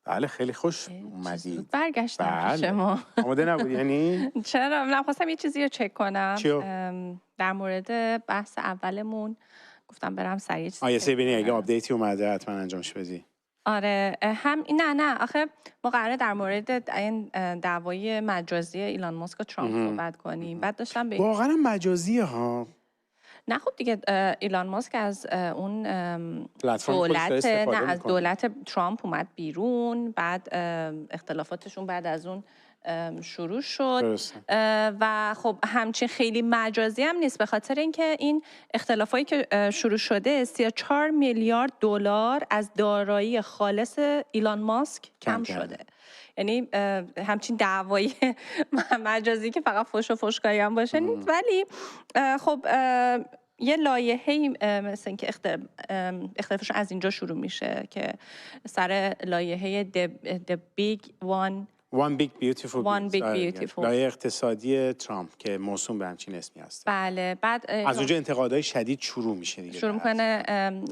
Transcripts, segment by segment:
بله خیلی خوش اومدید. برگشتم پیش ما. آماده نبود یعنی؟ چرا؟ من خواستم یه چیزی رو چک کنم. چیو؟ در مورد بحث اولمون گفتم برم سریع چیزی. یه سری اگه آپدیتی اومده حتما انجامش بدی. آره هم نه آخه ما قراره در مورد این دعوای مجازی ایلان ماسک و ترامپ صحبت کنیم. بعد داشتم واقعا مجازیه ها. نه خب دیگه ایلان ماسک از اون از دولت ترامپ اومد بیرون، بعد اختلافاتشون بعد از اون شروع شد و خب همچین خیلی مجازی هم نیست، به خاطر اینکه این اختلافایی که شروع شده 34 میلیارد دلار از دارایی خالص ایلان ماسک کم شده. یعنی همچین دعوایی مجازی که فقط فحش و فحشکاری هم باشه نیست، ولی خب یه لایحه‌ای مثل اینکه اختلافشون از اینجا شروع میشه که سر لایحه The Big One Big Beautiful Beautiful لایحه اقتصادی ترامپ که موسوم به همچین اسمی هست. بله. بعد از اونجا انتقادهای شدید شروع میشه دیگه. شروع میکنه.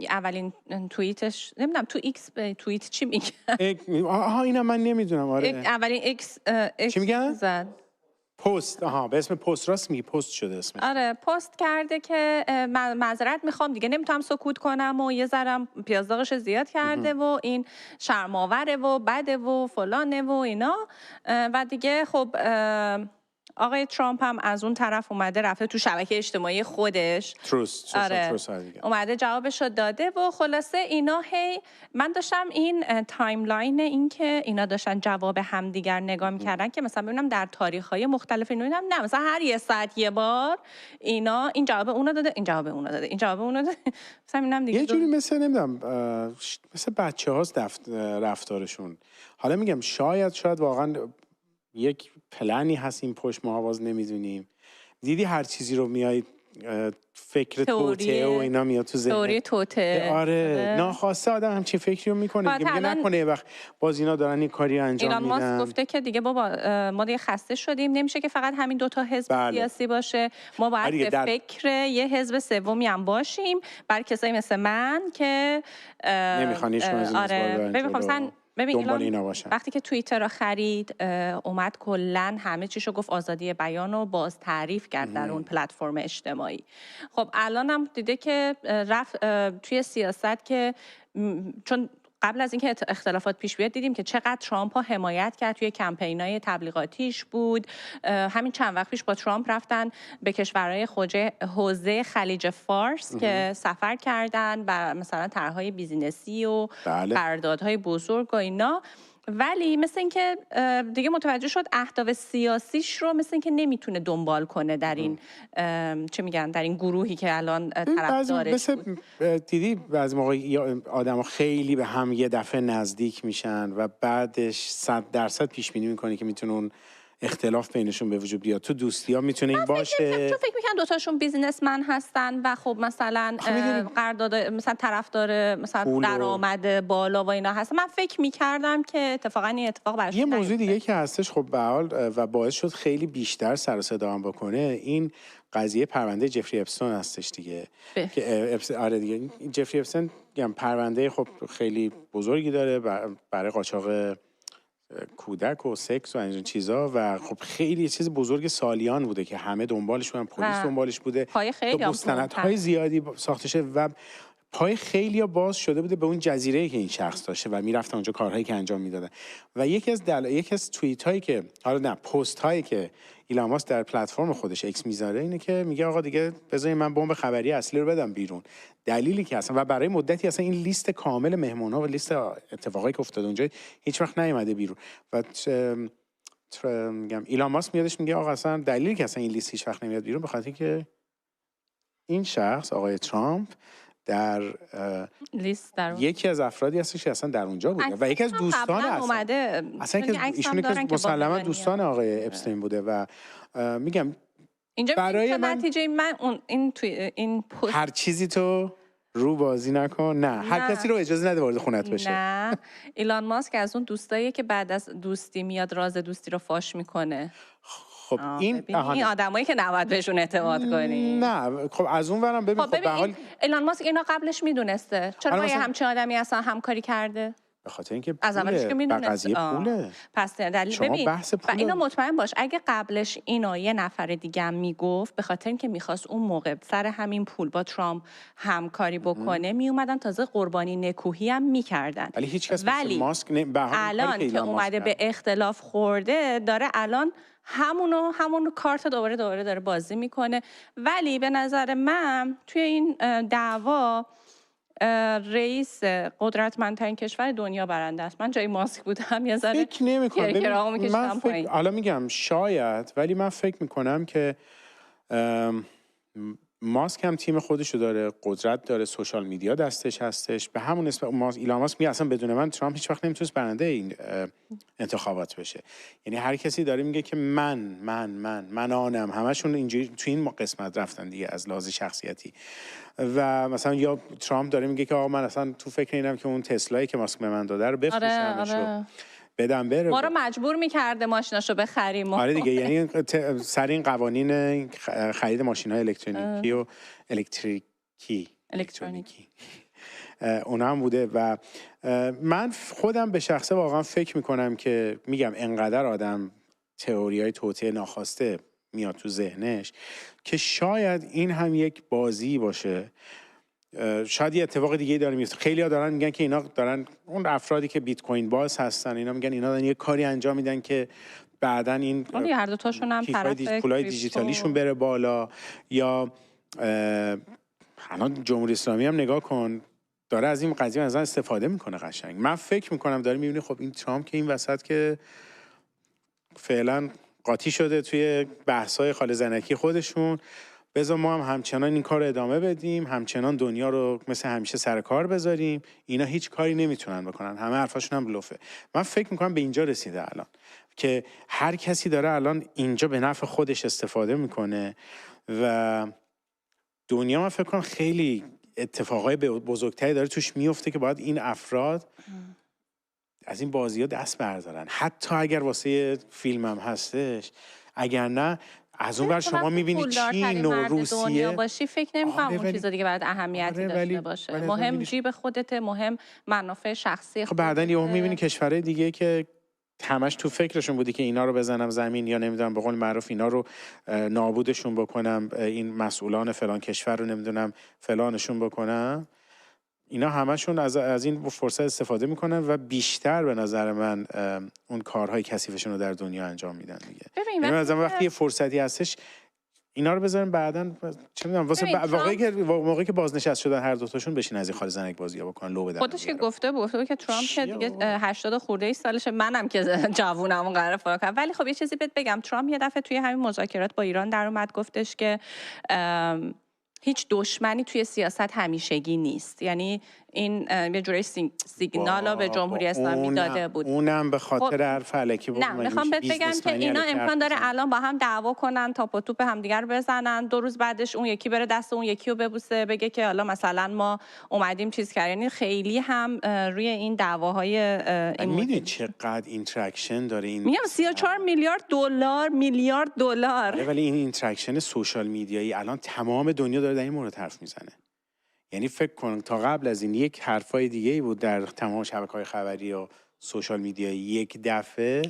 اولین توییتش نمیدونم تو ایکس توییت چی میگه؟ اینم من نمیدونم. آره اولین ایکس چی میگن؟ زد پست. به اسم پست. راست میگی پست شده اسمش. آره پست کرده که معذرت میخوام دیگه نمیتونم سکوت کنم و یه ذرم پیازداغش زیاد کرده و این شرم‌آوره و بده و فلانه و اینا و دیگه خب آقای ترامپ هم از اون طرف اومده رفته تو شبکه اجتماعی خودش اومده جوابشو داده و خلاصه اینا من داشتم این تایملاین این که اینا داشتن جواب همدیگر نگاه میکردن که مثلا ببینم در تاریخ‌های مختلف اینو دیدم، نه مثلا هر یه ساعت یه بار اینا این جواب اونو داده، این جواب اونو داده، این جواب اونو داده. مثلا اینم دیگه یه جوری مثل نمیدونم مثل بچه‌هاست رفتارشون. حالا میگم شاید واقعا یک پلنی هست این پشت، ما باز نمیدونیم. دیدی هر چیزی رو میای فکر توته و اینا میاد تو ذهن. تئوری توته. آره ناخواسته آدم همچین فکری رو میکنه دیگه. نکنه یه وقت باز اینا دارن این کاری انجام میدن. ایلان ماسک گفته که دیگه بابا ما دیگه خسته شدیم، نمیشه که فقط همین دوتا حزب سیاسی باشه، ما باید به فکر یه حزب سومی هم باشیم برای کسایی مثل من که نمیخوان هیچ کنه. ببین ایلان وقتی که توییتر رو خرید اومد کلن همه چیشو گفت آزادی بیان رو باز تعریف کرد در اون پلتفرم اجتماعی. خب الان هم دیده که رفت توی سیاست که چون قبل از اینکه اختلافات پیش بیاد دیدیم که چقدر ترامپ ها حمایت کرد توی کمپینای تبلیغاتیش بود. همین چند وقت پیش با ترامپ رفتن به کشورهای حوزه خلیج فارس که سفر کردن و مثلا طرحهای بیزینسی و قراردادهای بزرگ و اینا، ولی مثل اینکه دیگه متوجه شد اهداف سیاسیش رو مثل اینکه نمیتونه دنبال کنه در این چه میگن در این گروهی که الان طرفدارش بود. دیدی بعضی موقع آدم‌ها خیلی به هم یه دفعه نزدیک میشن و بعدش 100% پیش بینی میکنه که میتونه اون اختلاف بینشون به وجود بیاد. تو دوستی‌ها میتونه این باشه. چون فکر می‌کنم دوتاشون بیزینسمن هستن و خب مثلا قرارداد مثلا طرفدار مثلا درآمد بالا و اینا هست. من فکر می‌کردم که اتفاقا این اتفاق براش یه موضوع دیگه که هستش خب به حال و باعث شد خیلی بیشتر سر و صدا هم بکنه، این قضیه پرونده جفری اپستون هستش دیگه. که آره دیگه جفری اپستون پرونده خب خیلی بزرگی داره برای قاچاق کودک و سکس و این چیزا و خب خیلی چیز بزرگ سالیان بوده که همه دنبالش بودن، پلیس دنبالش بوده، پای خیلی مستندهای زیادی ساخته شده و پای خیلی باز شده بوده به اون جزیره‌ای که این شخص داشته و میرفتن اونجا کارهایی که انجام میدادن. و یکی از توییت هایی که پست هایی که ایلان ماسک در پلتفرم خودش ایکس میذاره اینه که میگه آقا دیگه بذارید من بمب خبری اصلی رو بدم بیرون. دلیلی که اصلا و برای مدتی اصلا این لیست کامل مهمون‌ها و لیست اتفاقایی که افتاده اونجا هیچ وقت نیومده بیرون و میگم ایلان ماسک میادش میگه آقا اصلا دلیلی که اصلا این لیست هیچ وقت نمیاد بیرون به خاطر که این شخص آقای ترامپ در یکی از افرادی هستش که اصلا در اونجا بوده و یکی از دوستان اصلا که ایشون که مسلما دوستان آقای اپستین بوده و میگم اینجا برای نتیجه من این هر چیزی تو رو بازی نکن. نه هر کسی رو اجازه نده وارد خونت بشه. نه ایلان ماسک از اون دوستاییه که بعد از دوستی میاد راز دوستی رو فاش میکنه. خب این آدمایی که نباید بهشون اعتماد کنی. نه خب از اون ورم ببین خب به حال ایلان ماسک اینا قبلش میدونسته چرا با همچین آدمی اصلا همکاری کرده؟ به خاطر اینکه از اولش که و میدونست قضیه پوله. پس دلیل شما ببین بحث و پول اینو مطمئن باش اگه قبلش اینو یه نفر دیگه هم میگفت به خاطر اینکه میخواست اون موقع سر همین پول با ترامپ همکاری بکنه میومدن تازه قربانی نکوهی هم میکردن. ولی هیچ کس مثل ماسک الان که اومده به اختلاف خورده داره الان همون کارت دوباره داره بازی میکنه. ولی به نظر من توی این دعوا رئیس قدرتمندترین کشور دنیا برنده است. من جای ماسک بودم یه ذره فکر نمی‌کنم. من حالا میگم شاید، ولی من فکر میکنم که ماسک هم تیم خودشو داره، قدرت داره، سوشال میدیا دستش هستش، به همون نسبت ایلان ماسک میگه اصلا بدون من ترامپ هیچ وقت نمیتونست برنده این انتخابات بشه. یعنی هر کسی داره میگه که من آنم، همشون اینجوری تو این قسمت رفتن دیگه از لحاظ شخصیتی. و مثلا یا ترامپ داره میگه که آقا من اصلا تو فکر اینم که اون تسلایی که ماسک به من داده رو بفروشمشو بدم بره. ما رو مجبور میکرده ماشیناشو بخریم. آره دیگه، یعنی سر این قوانین خرید ماشین‌های الکترونیکی و الکترونیکی اونا هم بوده. و من خودم به شخصه واقعا فکر میکنم که میگم انقدر آدم تئوریای توطئه ناخواسته میاد تو ذهنش که شاید این هم یک بازی باشه، شاید یه اتفاق دیگه داره میفته. خیلی‌ها دارن میگن که اینا دارن، اون افرادی که بیت کوین باز هستن اینا میگن اینا دارن یه کاری انجام میدن که بعدن این هر دو تاشون هم طرف پولای دیجیتالیشون بره بالا. یا الان جمهوری اسلامی هم نگاه کن داره از این قضیه مثلا استفاده میکنه قشنگ. من فکر میکنم داره میبینی خب این ترامپ که این وسط که فعلا قاطی شده توی بحث‌های خاله زنکی خودشون، بذار ما هم همچنان این کار رو ادامه بدیم، همچنان دنیا رو مثل همیشه سر کار بذاریم. اینا هیچ کاری نمیتونن بکنن، همه حرفاشون هم بلوفه. من فکر میکنم به اینجا رسیده الان که هر کسی داره الان اینجا به نفع خودش استفاده میکنه و دنیا من فکر کنم خیلی اتفاقای بزرگتری داره توش میفته که باید این افراد از این بازی‌ها دست بردارن، حتی اگر واسه فیلم هم هستش. اگر نه از اون ور شما می‌بینید چین و روسیه دنیا باشی فکر نمی‌کنم اون چیزا دیگه برات اهمیتی داشته باشه. مهم جیب خودته، مهم منافع شخصی خودت. خب بعداً یهو می‌بینی کشورهای دیگه که همش تو فکرشون بودی که اینا رو بزنم زمین یا نمیدونم به قول معروف اینا رو نابودشون بکنم، این مسئولان فلان کشور رو نمیدونم فلانشون بکنم، اینا همشون از این فرصت استفاده میکنن و بیشتر به نظر من اون کارهای کثیفشون رو در دنیا انجام میدن دیگه. ببین وقتی یه فرصتی هستش اینا رو بذارن بعداً چه میدونم واسه موقعی که بازنشسته شدن هر دو تاشون بشین از این خال زنک بازی‌ها بکنن لو بدن. خودش که گفته بود که ترامپ که دیگه 80 خورده ای سالشه، منم که جوونم قراره فالو کنم. ولی خب یه چیزی بهت بگم، ترامپ یه دفعه توی همین مذاکرات با ایران در اومد گفتش که هیچ دشمنی توی سیاست همیشگی نیست. یعنی این یه جوری سیگنالا به جمهوری اسلامی داده بود. اونم به خاطر حرف الکی بود. نه میخوام بهت بگم که اینا امکان داره الان با هم دعوا کنن، تاپ و توپ همدیگر بزنن، 2 روز بعدش اون یکی بره دست اون یکی رو ببوسه بگه که حالا مثلا ما اومدیم چیز کردیم. یعنی خیلی هم روی این دعواهای این میدونی چقدر اینتراکشن داره این؟ میگم 34 میلیارد دلار. ولی این اینتراکشن سوشال میدیایی الان تمام دنیا داره در این مورد حرف میزنه. یعنی فکر کن تا قبل از این یک حرفای دیگه‌ای بود در تمام شبکه‌های خبری و سوشال میدیایی، یک دفعه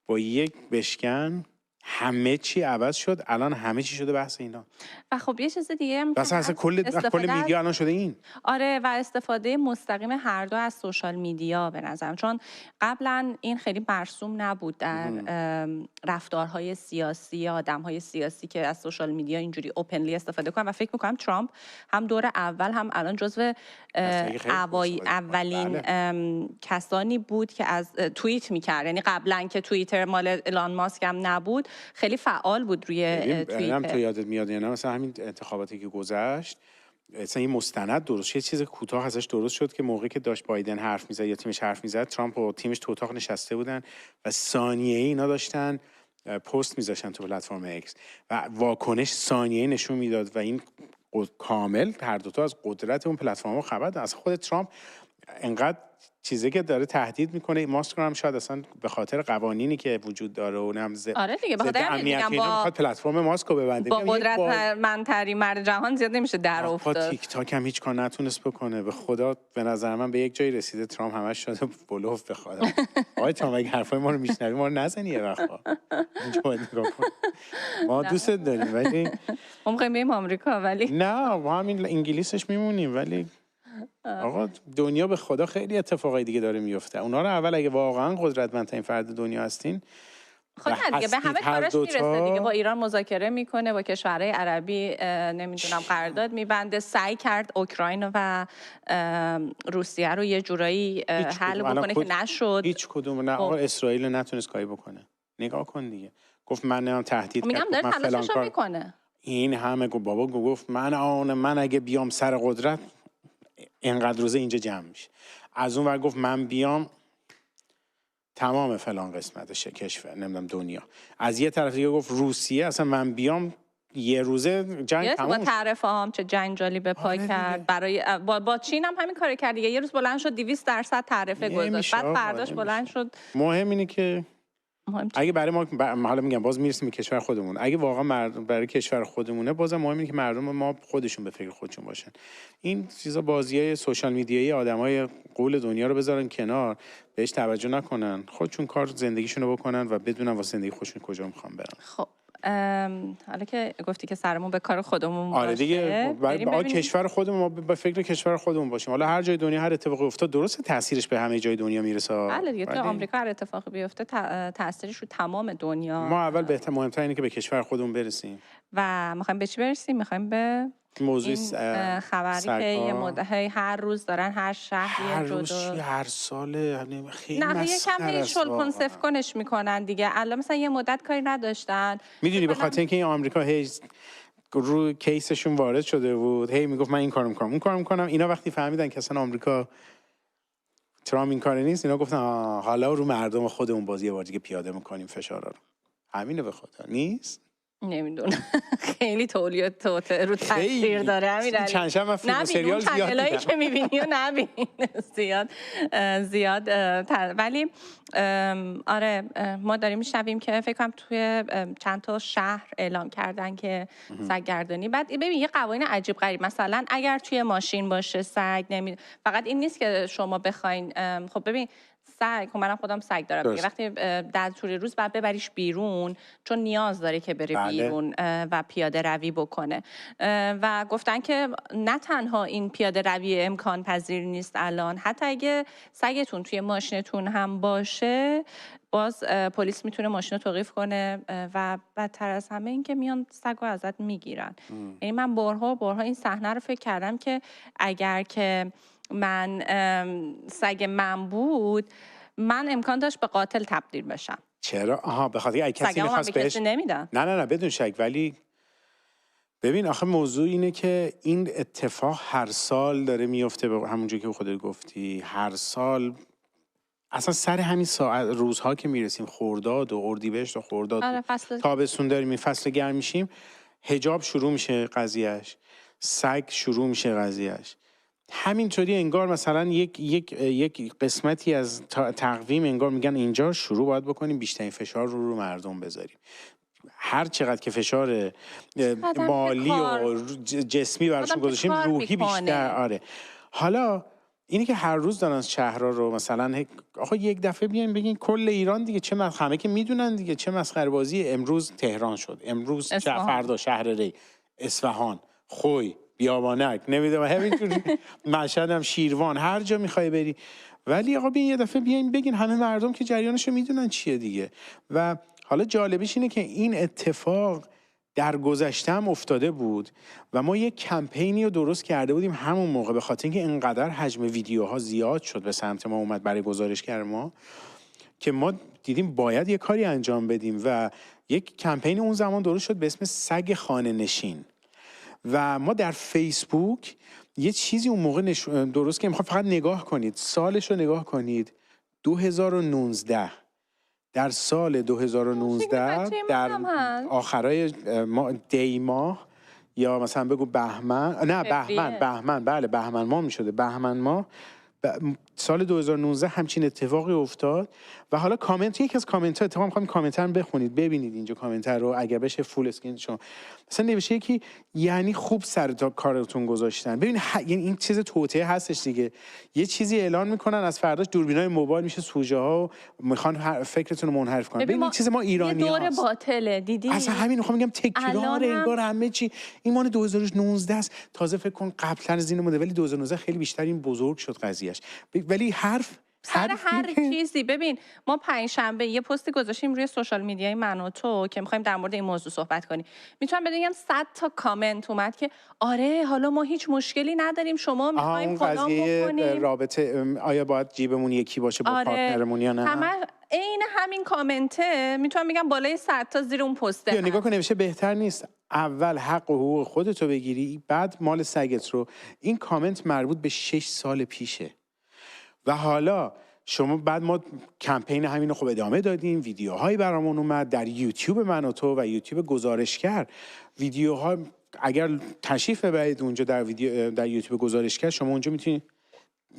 با یک بشکن همه چی عوض شد. الان همه چی شده بحث اینا. و خب یه چیز دیگه هم اصلا کل میدیا الان شده این. آره، و استفاده مستقیم هر دو از سوشال میدیا به نظرم، چون قبلا این خیلی مرسوم نبود در رفتارهای سیاسی آدم‌های سیاسی که از سوشال میدیا اینجوری اوپنلی استفاده کنن. و فکر می‌کنم ترامپ هم دور اول هم الان جزو اولین کسانی بود که از توییت می‌کرد. یعنی قبلا که توییتر مال ایلان ماسک هم نبود خیلی فعال بود روی توییتر. تو یادت میاد یا نه مثلا همین انتخاباتی که گذشت مثلا این مستند درست یه چیز کوتاه ازش درست شد که موقعی که داشت بایدن حرف میزد یا تیمش حرف میزد، ترامپ و تیمش تو اتاق نشسته بودن و ثانیه‌ای اینا داشتن پست میذاشتن تو پلتفرم ایکس و واکنش ثانیه‌ای نشون میداد و این کامل هر دو تا از قدرت اون پلتفرم‌ها خبر دادن. از خود ترامپ انقدر چیزی که داره تهدید میکنه ماسک رو هم شاید اصلا به خاطر قوانینی که وجود داره و هم آره دیگه، بخاطر امنیت میخواد پلتفرم ماسک رو ببنده. با قدرتمندترین مرد جهان زیاد نمیشه در افتاد. تیک تاک هم هیچ کار نتونست بکنه. به خدا به نظر من به یک جایی رسیده ترامپ همش شده بلوف. به خدا آقای ترامپ اگه حرفای ما رو میشنوی ما رو نزنی یه وقت اینجا باید نگاه کن. ما دوستت داریم ولی ما می‌خوایم بریم آمریکا، ولی نه ما همین انگلیسش میمونیم. ولی آقا دنیا به خدا خیلی اتفاقای دیگه داره میفته. اونا رو اول اگه واقعا قدرتمندترین فرد دنیا هستین خب دیگه به همه کارش میرسه دیگه. با ایران مذاکره میکنه، با کشورهای عربی نمیدونم قرارداد میبنده، سعی کرد اوکراین و روسیه رو یه جورایی حل بکنه که نشد. هیچ کدوم نه. آقا اسرائیل نتونست کاری بکنه. نگاه کن دیگه. گفت من تهدید کرد من فلان کار میکنه. این همه بابا گفت من اگه بیام سر قدرت اینقدر روزه اینجا جمع میشه. از اون ور گفت من بیام تمام فلان قسمتشه کشور نمیدونم دنیا. از یه طرف دیگه گفت روسیه اصلا من بیام یه روزه جنگ تمام. با تعرفه هم چه جنجالی به پا کرد. برای با چین هم همین کارو کرد دیگه. یه روز بلند شد 200% تعرفه گذاشت، بعد فرداش بلند شد. مهم اینه که اگه برای ما حالا میگم باز میرسیم به کشور خودمون، اگه واقعا مردم برای کشور خودمونه بازم مهم اینه که مردم ما خودشون به فکر خودشون باشن. این چیزا بازیای سوشال میدیایی آدمای قول دنیا رو بذارن کنار، بهش توجه نکنن، خودشون کار زندگیشون رو بکنن و بدونن واسه زندگی خودشون کجا میخوان برن. خب حالا که گفتی که سرمون به کار خودمون باشه. آره دیگه کشور خودمون، ما به فکر کشور خودمون باشیم. حالا هر جای دنیا هر اتفاقی افتاد درسته تاثیرش به همه جای دنیا میرسه. بله دیگه تو آمریکا هر اتفاقی بیفته تاثیرش رو تمام دنیا. ما اول بهتر مهمتر اینه که به کشور خودمون برسیم. و میخوایم به چی برسیم؟ میخوایم به موضوع خبری که یه مدت هر روز دارن هر شهری جدا هر سال خیلی نه یکم شل کنش میکنن دیگه. الان مثلا یه مدت کاری نداشتن. میدونی به خاطر اینکه این آمریکا رو کیسشون وارد شده بود، میگفت من این کارو میکنم اون کارو میکنم. اینا وقتی فهمیدن که اصلا آمریکا ترامپ این کار نیست، اینا گفتن حالا رو مردم خودمون بازی یه بار دیگه پیاده میکنیم فشارا رو. همینه به خدا نیست. نمیدونم خیلی تولیت رو تاثیر داره همین. چند شب من فیلم سریال زیاد دیدم که میبینی و نبین زیاد ولی آره ما داریم میشنویم که فکر کنم توی چند تا شهر اعلام کردن که سگگردانی. بعد ببین یه قوانین عجیب غریب، مثلا اگر توی ماشین باشه سگ فقط این نیست که شما بخواین. خب ببین سگ، منم خودم سگ دارم دیگه، وقتی در طول روز بعد ببریش بیرون چون نیاز داره که بره بیرون و پیاده روی بکنه. و گفتن که نه تنها این پیاده روی امکان پذیر نیست الان، حتی اگه سگتون توی ماشینتون هم باشه باز پلیس میتونه ماشین رو توقیف کنه و بدتر از همه این که میان سگ رو ازت میگیرن. یعنی من بارها این صحنه رو فکر کردم که اگر که من سگ من بود من امکان داشت به قاتل تبدیل بشم. چرا؟ به خاطر کسی می‌خواست بهش نمیدن. نه بدون شک. ولی ببین آخه موضوع اینه که این اتفاق هر سال داره میفته، به همونجوری که خودت گفتی هر سال. اصلا سر همین روزها که میرسیم خرداد و اردیبهشت و خرداد تابستون داریم این فصل گرم میشیم، حجاب شروع میشه قضیهش، سگ شروع میشه قضیهش. همینطوری انگار مثلا یک قسمتی از تقویم انگار میگن اینجا شروع باید بکنیم بیشترین فشار رو مردم بذاریم. هر چقدر که فشار مالی و جسمی براشون گذاشتیم روحی بیشتر. آره حالا اینی که هر روز دارن شهرها رو مثلا آخه یک دفعه بیاین بگین کل ایران دیگه چه همه که میدونن دیگه چه مسخره بازی. امروز تهران شد، امروز فردا شهر ری، اصفهان، خوی، بیابانک، نمیدونم همینجوری مشهد هم، شیروان، هر جا میخوای بری. ولی آقا بیاین یه دفعه بیاین بگین همه مردم که جریانشو میدونن چیه دیگه. و حالا جالبیش اینه که این اتفاق در گذشته هم افتاده بود و ما یک کمپینی رو درست کرده بودیم همون موقع، به خاطر اینکه اینقدر حجم ویدیوها زیاد شد به سمت ما اومد برای گزارشگر ما که ما دیدیم باید یه کاری انجام بدیم و یک کمپین اون زمان درست شد به اسم سگ خانه نشین. و ما در فیسبوک یه چیزی اون موقع درست که میخوام فقط نگاه کنید، سالش رو نگاه کنید، 2019. در سال 2019 در آخرای دی ماه یا مثلا بگو بهمن، نه بهمن، بله بهمن ماه میشده، بهمن ماه سال 2019 همچین اتفاقی افتاد و حالا کامنت، یکی از کامنت ها، اتفاقا می‌خوام کامنت رو بخونید ببینید اینجا کامنت رو اگر بشه فول اسکرین شما مثلا نوشته که یعنی خوب سر تا کارتون گذاشتن. ببین یعنی این چیز توطئه هستش دیگه، یه چیزی اعلان میکنن از فرداش دوربینای موبایل میشه سوژه ها و میخوان فکرتون رو منحرف کنن. ببین این چیز ما ایرانی‌ها یه دور باطله دیدی، اصلا همین میخوام بگم تکرار انگار همه چی. این مال 2019 است، تازه فکر کن قبلا از این مدل، ولی 2019 خیلی بیشتر این بزرگ شد قضیهش. ولی حرف سر هر چیزی. ببین ما پنجشنبه یه پستی گذاشتیم روی سوشال میدیای من و تو که می‌خوایم در مورد این موضوع صحبت کنیم. میتونم بگم 100 تا کامنت اومد که آره حالا ما هیچ مشکلی نداریم، شما می‌خوایم فلان بکنیم. رابطه آیا باید جیبمون یکی باشه با پارتنرمون یا نه؟ همه عین همین کامنته میتونم بگم بالای 100 تا زیر اون پسته. یا نگاه کن نوشته بهتر نیست اول حق و حقوق خودتو بگیری بعد مال سگت رو. این کامنت مربوط به 6 سال پیشه و حالا شما بعد ما کمپین همین رو خب ادامه دادیم، ویدیوهایی برامون اومد در یوتیوب من و تو و یوتیوب گزارشگر. ویدیوها اگر تشریف ببرید اونجا در یوتیوب گزارشگر، شما اونجا میتونید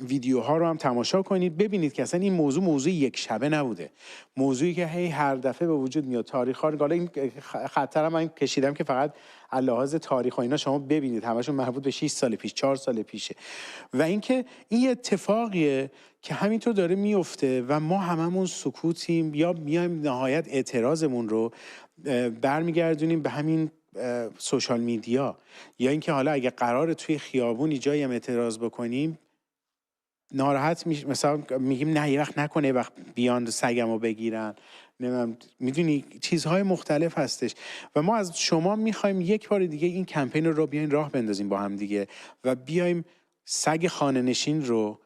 ویدیوها رو هم تماشا کنید، ببینید که اصلا این موضوع یک شبه نبوده، موضوعی که هی هر دفعه به وجود میاد. تاریخ‌ها رو حالا این خطر من کشیدم که فقط لحاظ تاریخ و اینا شما ببینید، همشون مربوط به 6 سال پیش 4 سال پیشه. و اینکه این اتفاقیه که همینطور داره میفته و ما هممون سکوتیم یا میایم نهایت اعتراضمون رو برمیگردونیم به همین سوشال میدیا، یا اینکه حالا اگه قراره توی خیابونی جایی هم اعتراض بکنیم ناراحت مثلا میگیم نه یه وقت نکنه، یه وقت بیان سگمو بگیرن، نمیدونم، میدونی چیزهای مختلف هستش. و ما از شما میخوایم یک بار دیگه این کمپین رو بیاین راه بندازیم با هم دیگه و بیایم سگ خانه نشین رو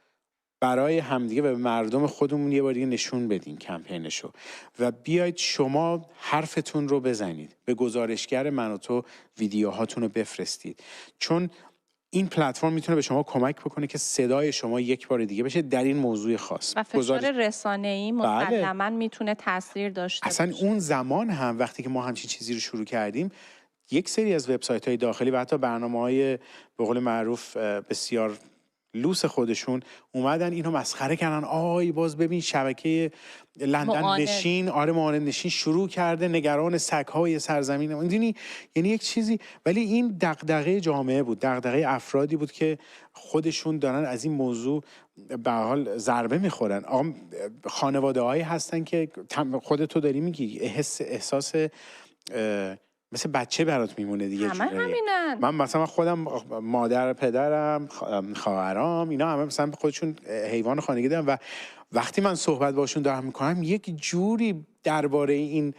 برای همدیگه و مردم خودمون یه بار دیگه نشون بدیم کمپینشو. و بیاید شما حرفتون رو بزنید، به گزارشگر من و تو ویدیوهاتون رو بفرستید، چون این پلتفرم میتونه به شما کمک بکنه که صدای شما یک بار دیگه بشه در این موضوع خاص. و فشار رسانه‌ای مسلماً میتونه تاثیر داشته باشه. اصلا اون زمان هم وقتی که ما همچین چیزی رو شروع کردیم، یک سری از وبسایت‌های داخلی و حتی برنامه‌های به قول معروف بسیار لوس خودشون اومدن اینو مسخره کردن. آی باز ببین شبکه لندن نشین، معاند نشین شروع کرده نگران سگ‌های سرزمین. میدونی یعنی یک چیزی، ولی این دغدغه جامعه بود، دغدغه افرادی بود که خودشون دارن از این موضوع به حال ضربه میخورن. خانواده‌هایی هستن که خودت تو داری میگی احساس مثل بچه برات میمونه دیگه. همه همینن. من مثلا خودم مادر پدرم خواهرام اینا همه مثلا خودشون حیوان خانگی دارن و وقتی من صحبت باشون دارم میکنم یک جوری درباره این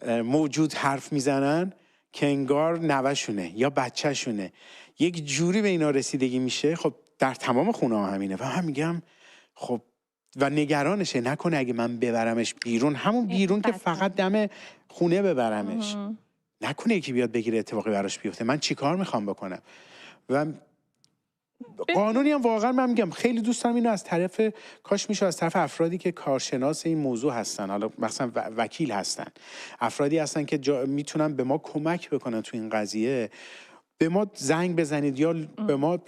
موجود حرف میزنن که انگار نوه‌شونه یا بچه‌شونه، یک جوری به اینا رسیدگی میشه. خب در تمام خونه ها همینه و هم میگم خب و نگرانشه نکنه اگه من ببرمش بیرون، همون بیرون که فقط دم خونه ببرمش، نکنه یکی بیاد بگیره اتفاقی براش بیفته، من چی کار میخوام بکنم؟ و قانونی هم واقعا من میگم خیلی دوست دارم اینو از طرف، کاش میشه از طرف افرادی که کارشناس این موضوع هستن، حالا مثلا وکیل هستن، افرادی هستن که میتونن به ما کمک بکنن تو این قضیه، به ما زنگ بزنید یا به ما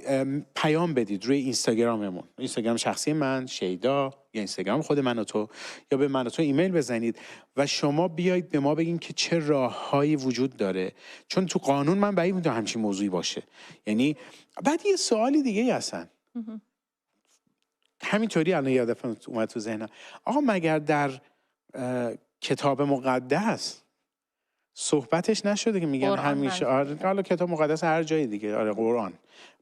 پیام بدید روی اینستاگراممون، اینستاگرام شخصی من شیدا یا اینستاگرام خود من و تو، یا به من و تو ایمیل بزنید و شما بیایید به ما بگین که چه راههایی وجود داره، چون تو قانون من بعید میدونم همچین موضوعی باشه. یعنی بعد یه سوالی دیگه هستن همینطوری الان یادم اومد تو ذهنم، آقا مگر در کتاب مقدس صحبتش نشده که میگن همیشه حالا کتاب مقدس هر جای دیگه، قرآن،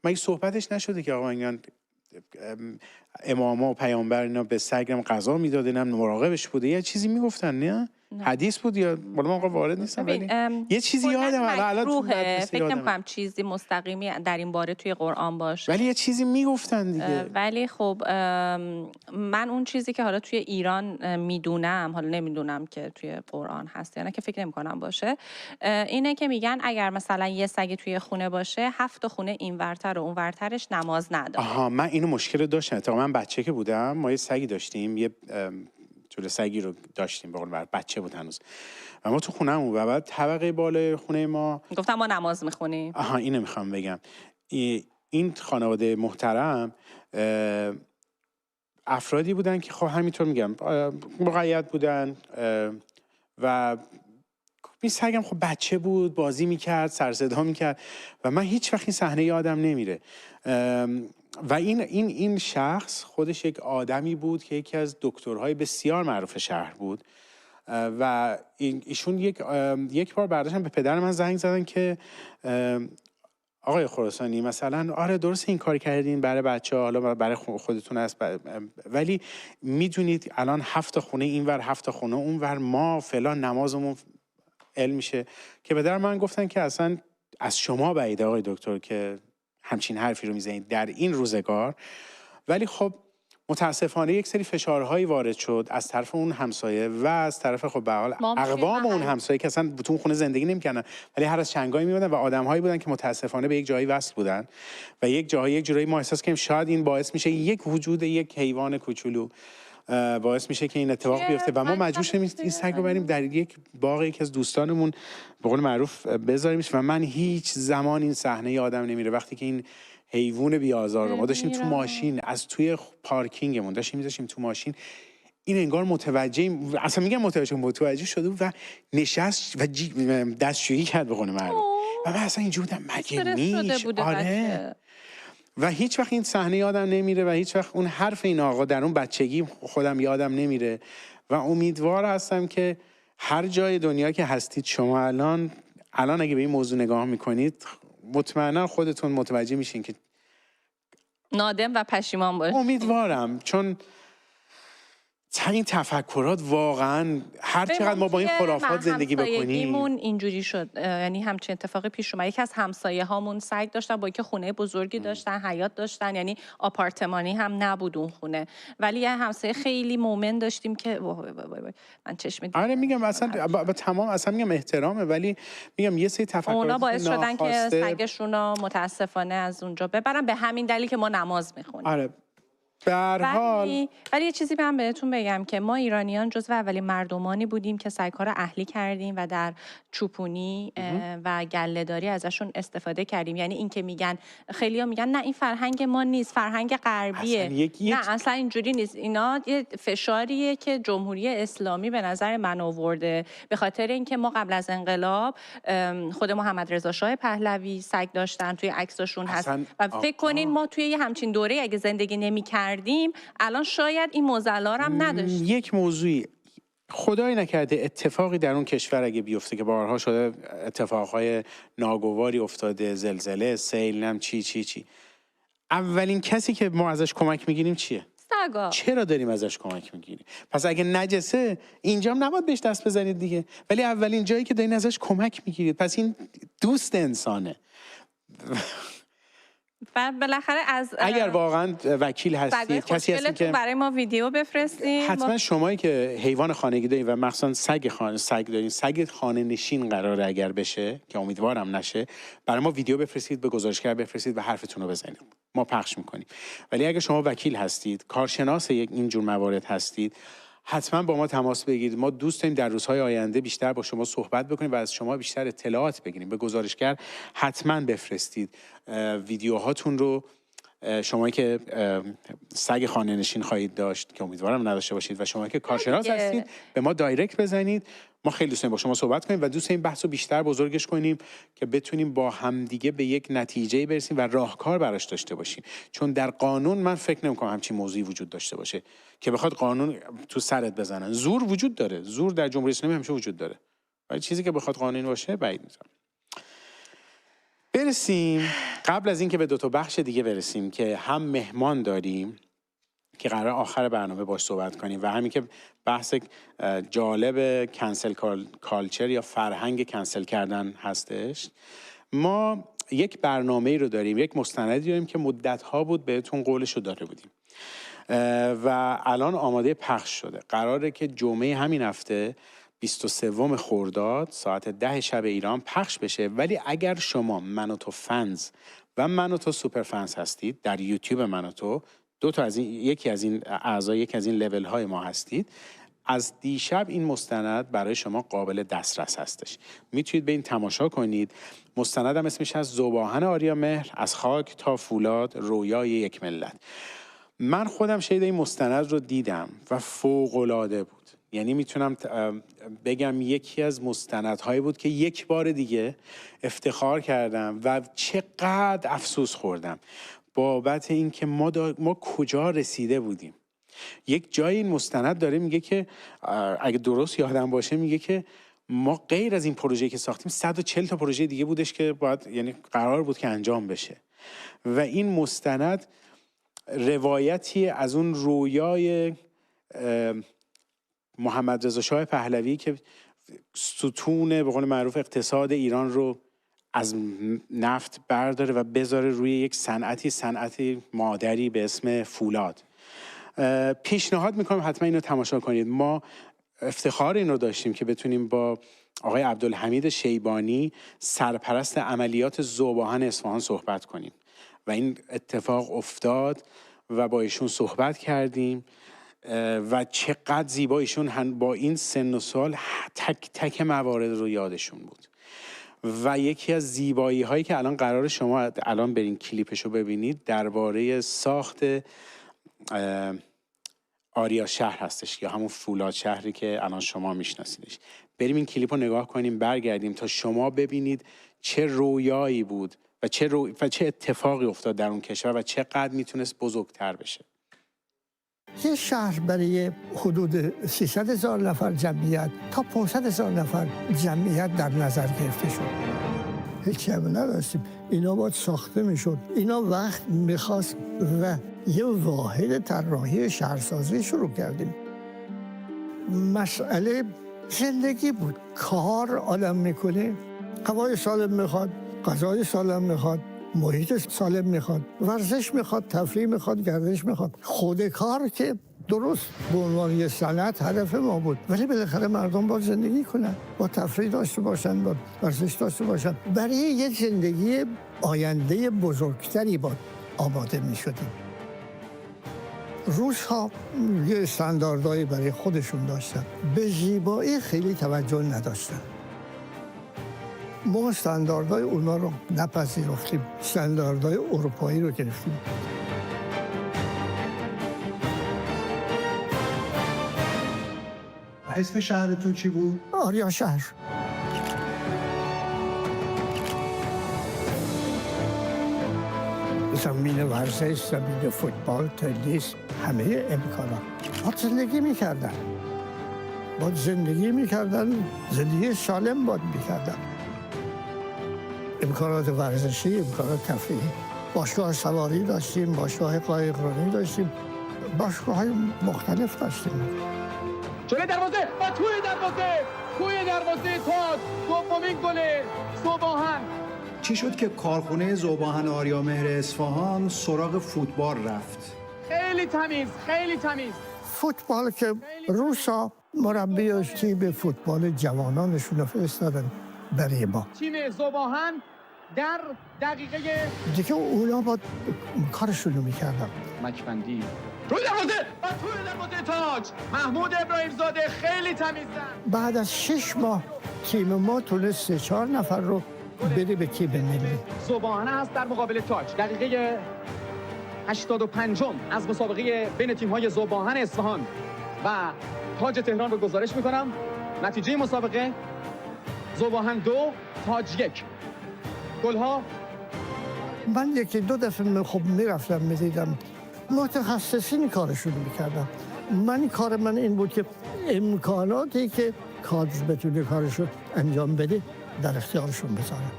مگه صحبتش نشده که آقا میگن اماما و پیامبر اینا به سگم غذا میدادن، مراقبش بوده، یه چیزی میگفتن نه؟ حدیث بود یا بالا من وارد نیستم ولی یه چیزی یادم الان فکر نمی‌کنم چیزی مستقیمی در این باره توی قرآن باشه، ولی یه چیزی میگفتن دیگه. ولی خب من اون چیزی که حالا توی ایران میدونم، حالا نمیدونم که توی قرآن هست یا نه که فکر نمی‌کنم باشه، اینه که میگن اگر مثلا یه سگ توی خونه باشه 7 خونه اینورتر و اونورترش نماز نداره. آها من اینو مشکل داشتم. تا من بچه که بودم ما یه سگی داشتیم، یه جلو سگی رو داشتیم، بقول بچه بود هنوز و ما تو خونه‌مون و بعد طبقه بالای خونه ما گفتم ما نماز میخونیم. آها اینو میخوام بگم، این خانواده محترم افرادی بودن که خب همینطور میگم مقید بودن و این سگم خب بچه بود، بازی میکرد، سر صدا میکرد و من هیچ وقت این صحنه یادم نمیره. و این شخص خودش یک آدمی بود که یکی از دکترهای بسیار معروف شهر بود و ایشون یک بار برداشتن به پدر من زنگ زدن که آقای خراسانی مثلا آره درست این کار کردین برای بچه‌ها، حالا برای خودتون است، ولی میدونید الان 7 خونه اینور 7 خونه اونور، ما فلان نمازمون علم میشه. که پدر من گفتن که اصلا از شما بعیده آقای دکتر که همچین حرفی رو میزنید در این روزگار. ولی خب متاسفانه یک سری فشارهایی وارد شد از طرف اون همسایه و از طرف خب به حال اقوام اون همسایه که اصلا تو اون خونه زندگی نمی‌کردن، ولی هر از چنگایی میومدن و آدم‌هایی بودن که متاسفانه به یک جایی وصل بودن و یک جایی ما احساس کردیم شاید این باعث میشه یک وجود یک حیوان کوچولو باعث میشه که این اتفاق بیفته و ما مجبور شدیم این سگ رو بریم در یک باغ یکی از دوستانمون به قول معروف بذاریمش و من هیچ زمان این صحنه یادم نمیره وقتی که این حیوان بی‌آزار رو ما داشتیم تو ماشین از توی پارکینگمون داشتیم می‌ذاشتیم تو ماشین، این انگار اصلا میگم متوجه شده و نشست و دستشویی کرد به قول معروف و من اصلا اینجوری بودم مگه میشه؟ آره. و هیچ وقت این صحنه یادم نمیره و هیچ وقت اون حرف این آقا در اون بچگی خودم یادم نمیره و امیدوار هستم که هر جای دنیا که هستید شما الان اگه به این موضوع نگاه میکنید مطمئنا خودتون متوجه میشین که نادم و پشیمان باشید. امیدوارم، چون این تفکرات واقعا هر چقدر ما با این خرافات زندگی بکنیم اینجوری شد. یعنی همچین اتفاقی پیش اومد. یکی از همسایه هامون سگ داشتن با اینکه خونه بزرگی داشتن، حیاط داشتن، یعنی آپارتمانی هم نبود اون خونه، ولی یه همسایه خیلی مومن داشتیم که من چشم آره میگم اصلا با تمام اصلا میگم احترامه، ولی میگم یه سری تفکرات اونا باعث شدن که سگشون رو متاسفانه از اونجا ببرن به همین دلیل که ما نماز میخونیم. آره. ولی یه چیزی من بهتون بگم که ما ایرانیان جزو اولین مردمانی بودیم که سگ‌ها رو اهلی کردیم و در چوپونی و گله‌داری ازشون استفاده کردیم. یعنی این که میگن خیلی‌ها میگن نه این فرهنگ ما نیست، فرهنگ غربیه. نه اصلا اینجوری نیست. اینا یه فشاریه که جمهوری اسلامی به نظر من آورده به خاطر اینکه ما قبل از انقلاب خود محمد رضا شاه پهلوی سگ داشتن، توی عکساشون هست و فکر کنین ما توی یه همچین دوره اگه زندگی نمی‌کردیم الان شاید این معضلا هم نداشت. یک موضوعی خدای نکرده اتفاقی در اون کشور اگه بیفته که بارها شده اتفاقهای ناگواری افتاده، زلزله، سیل، نم چی اولین کسی که ما ازش کمک میگیریم چیه؟ سگا. چرا داریم ازش کمک میگیریم؟ پس اگه نجسه اینجا هم نباید بهش دست بزنید دیگه، ولی اولین جایی که دارین ازش کمک میگیرید پس این دوست انسانه. و بالاخره اگر واقعا وکیل هستید، کسی هستید که برای ما ویدیو بفرستین، حتما شمایی که حیوان خانگی دارید و مخصوصا سگ دارین، سگ خانه نشین قراره اگر بشه که امیدوارم نشه، برای ما ویدیو بفرستید، به گزارشگر بفرستید و حرفتون رو بزنید، ما پخش میکنیم. ولی اگر شما وکیل هستید، کارشناس این جور موارد هستید، حتما با ما تماس بگیرید. ما دوست داریم در روزهای آینده بیشتر با شما صحبت بکنیم و از شما بیشتر اطلاعات بگیریم. به گزارشگر حتما بفرستید ویدیوهاتون رو. شما که سگ خانه نشین خواهید داشت که امیدوارم نداشته باشید و شما که کارشناس هستید به ما دایرکت بزنید. ما خیلی دوست داریم با شما صحبت کنیم و دوست داریم بحث رو بیشتر بزرگش کنیم که بتونیم با همدیگه به یک نتیجه برسیم و راهکار براش داشته باشیم. چون در قانون من فکر نمی‌کنم همچین موضوعی وجود داشته باشه که بخواد قانون تو سرت بزنن. زور وجود داره، زور در جمهوری اسلامی همیشه وجود داره، ولی چیزی که بخواد قانونی باشه بعید می‌دونم. برسیم قبل از اینکه به دو تا بخش دیگه برسیم که هم مهمان داریم که قرار آخر برنامه باش صحبت کنیم و همین که بحث جالب کنسل کالچر یا فرهنگ کنسل کردن هستش. ما یک برنامه‌ای رو داریم، یک مستندی داریم که مدت‌ها بود بهتون قولش رو داده بودیم و الان آماده پخش شده. قراره که جمعه همین هفته 23 خرداد ساعت 10 شب ایران پخش بشه. ولی اگر شما من و تو فنز و من و تو سوپر فنز هستید در یوتیوب من و تو، یکی از این اعضا، یکی از این لول های ما هستید، از دیشب این مستند برای شما قابل دسترس هستش، میتونید به این تماشا کنید. مستند هم اسمش از ذوباهن آریامهر، از خاک تا فولاد، رویای یک ملت. من خودم شاید این مستند رو دیدم و فوق‌العاده بود. یعنی میتونم بگم یکی از مستندهایی بود که یک بار دیگه افتخار کردم و چقدر افسوس خوردم بابت این که ما کجا رسیده بودیم. یک جای این مستند داره میگه که اگه درست یادم باشه میگه که ما غیر از این پروژه‌ای که ساختیم 140 تا پروژه دیگه بودش که یعنی قرار بود که انجام بشه و این مستند روایتی از اون رویای محمد رضا شاه پهلوی که ستون به قول معروف اقتصاد ایران رو از نفت برداره و بذاره روی یک صنعتی مادری به اسم فولاد. پیشنهاد میکنم حتما اینو تماشا کنید. ما افتخار این رو داشتیم که بتونیم با آقای عبدالحمید شیبانی سرپرست عملیات ذوباهن اصفهان صحبت کنیم و این اتفاق افتاد و با ایشون صحبت کردیم و چقدر زیبا ایشون با این سن و سال تک تک موارد رو یادشون بود و یکی از زیبایی هایی که الان قرار شما الان برین کلیپشو ببینید درباره ساخت آریا شهر هستش یا همون فولاد شهری که الان شما میشناسیدش. بریم این کلیپ رو نگاه کنیم برگردیم تا شما ببینید چه رویایی بود و چه اتفاقی افتاد در اون کشور و چقدر میتونست بزرگتر بشه. یه شهر برای حدود 300,000 نفر جمعیت تا 500,000 نفر جمعیت در نظر گرفته شد. هیچی هم نداشتیم. اینا باید ساخته میشد. اینا وقت میخواست و یه واحد طراحی شهرسازی شروع کردیم. مسئله زندگی بود. کار آدم میکنه، هوای سالم میخواد، غذای سالم میخواد، محیط سالم میخواد، ورزش میخواد، تفریح میخواد، گردش میخواد. خود کار که درست به عنوان یه صنعت هدف ما بود، ولی بالاخره مردم باید زندگی کنن، با تفریح داشته باشن، با ورزش داشته باشن. برای یه زندگی آینده بزرگتری باید آماده میشدیم. روس‌ها یه استانداردهایی برای خودشون داشتن، به زیبایی خیلی توجه نداشتن. ما استانداردهای اونا رو نپذیرفتیم، استانداردهای اروپایی رو گرفتیم. اسم شهرتون چی بود؟ آریا شهر. زمین ورزش، زمین فوتبال، تنیس، همه امکانات. باید زندگی میکردن، زندگی سالم باید میکردن. امکانات ورزشی، امکانات تفریحی. باشگاه سواری داشتیم، باشگاه قایقرانی داشتیم، باشگاه‌های مختلف داشتیم. جلوی دروازه و توی دروازه تاج دومین گل ذوباهن. چی شد که کارخونه ذوباهن آریامهر اصفهان سراغ فوتبال رفت؟ خیلی تمیز. فوتبال که روسا مربی تیم فوتبال جوانانشون رو فرستادن برای ما. تیم ذوباهن در دقیقه دیگه اونا با کارشون رو میکردن. مکبندی روی دروازه و توی دروازه تاج محمود ابراهیمزاده خیلی تمیز زد. بعد از 6 ماه تیم ما تونست 3-4 نفر رو بده به تیم ملی. ذوباهن هست در مقابل تاج. دقیقه 85 از مسابقه بین تیم‌های ذوباهن اصفهان و تاج تهران رو گزارش می‌کنم. نتیجه مسابقه ذوباهن 2 تاج 1. گل‌ها من 1-2 دفعه خب میرفتم میدیدم متخصصین کارشون میکردم. کار من این بود که امکاناتی که کادر بتونه کارشو انجام بده در اختیارشون بذارم.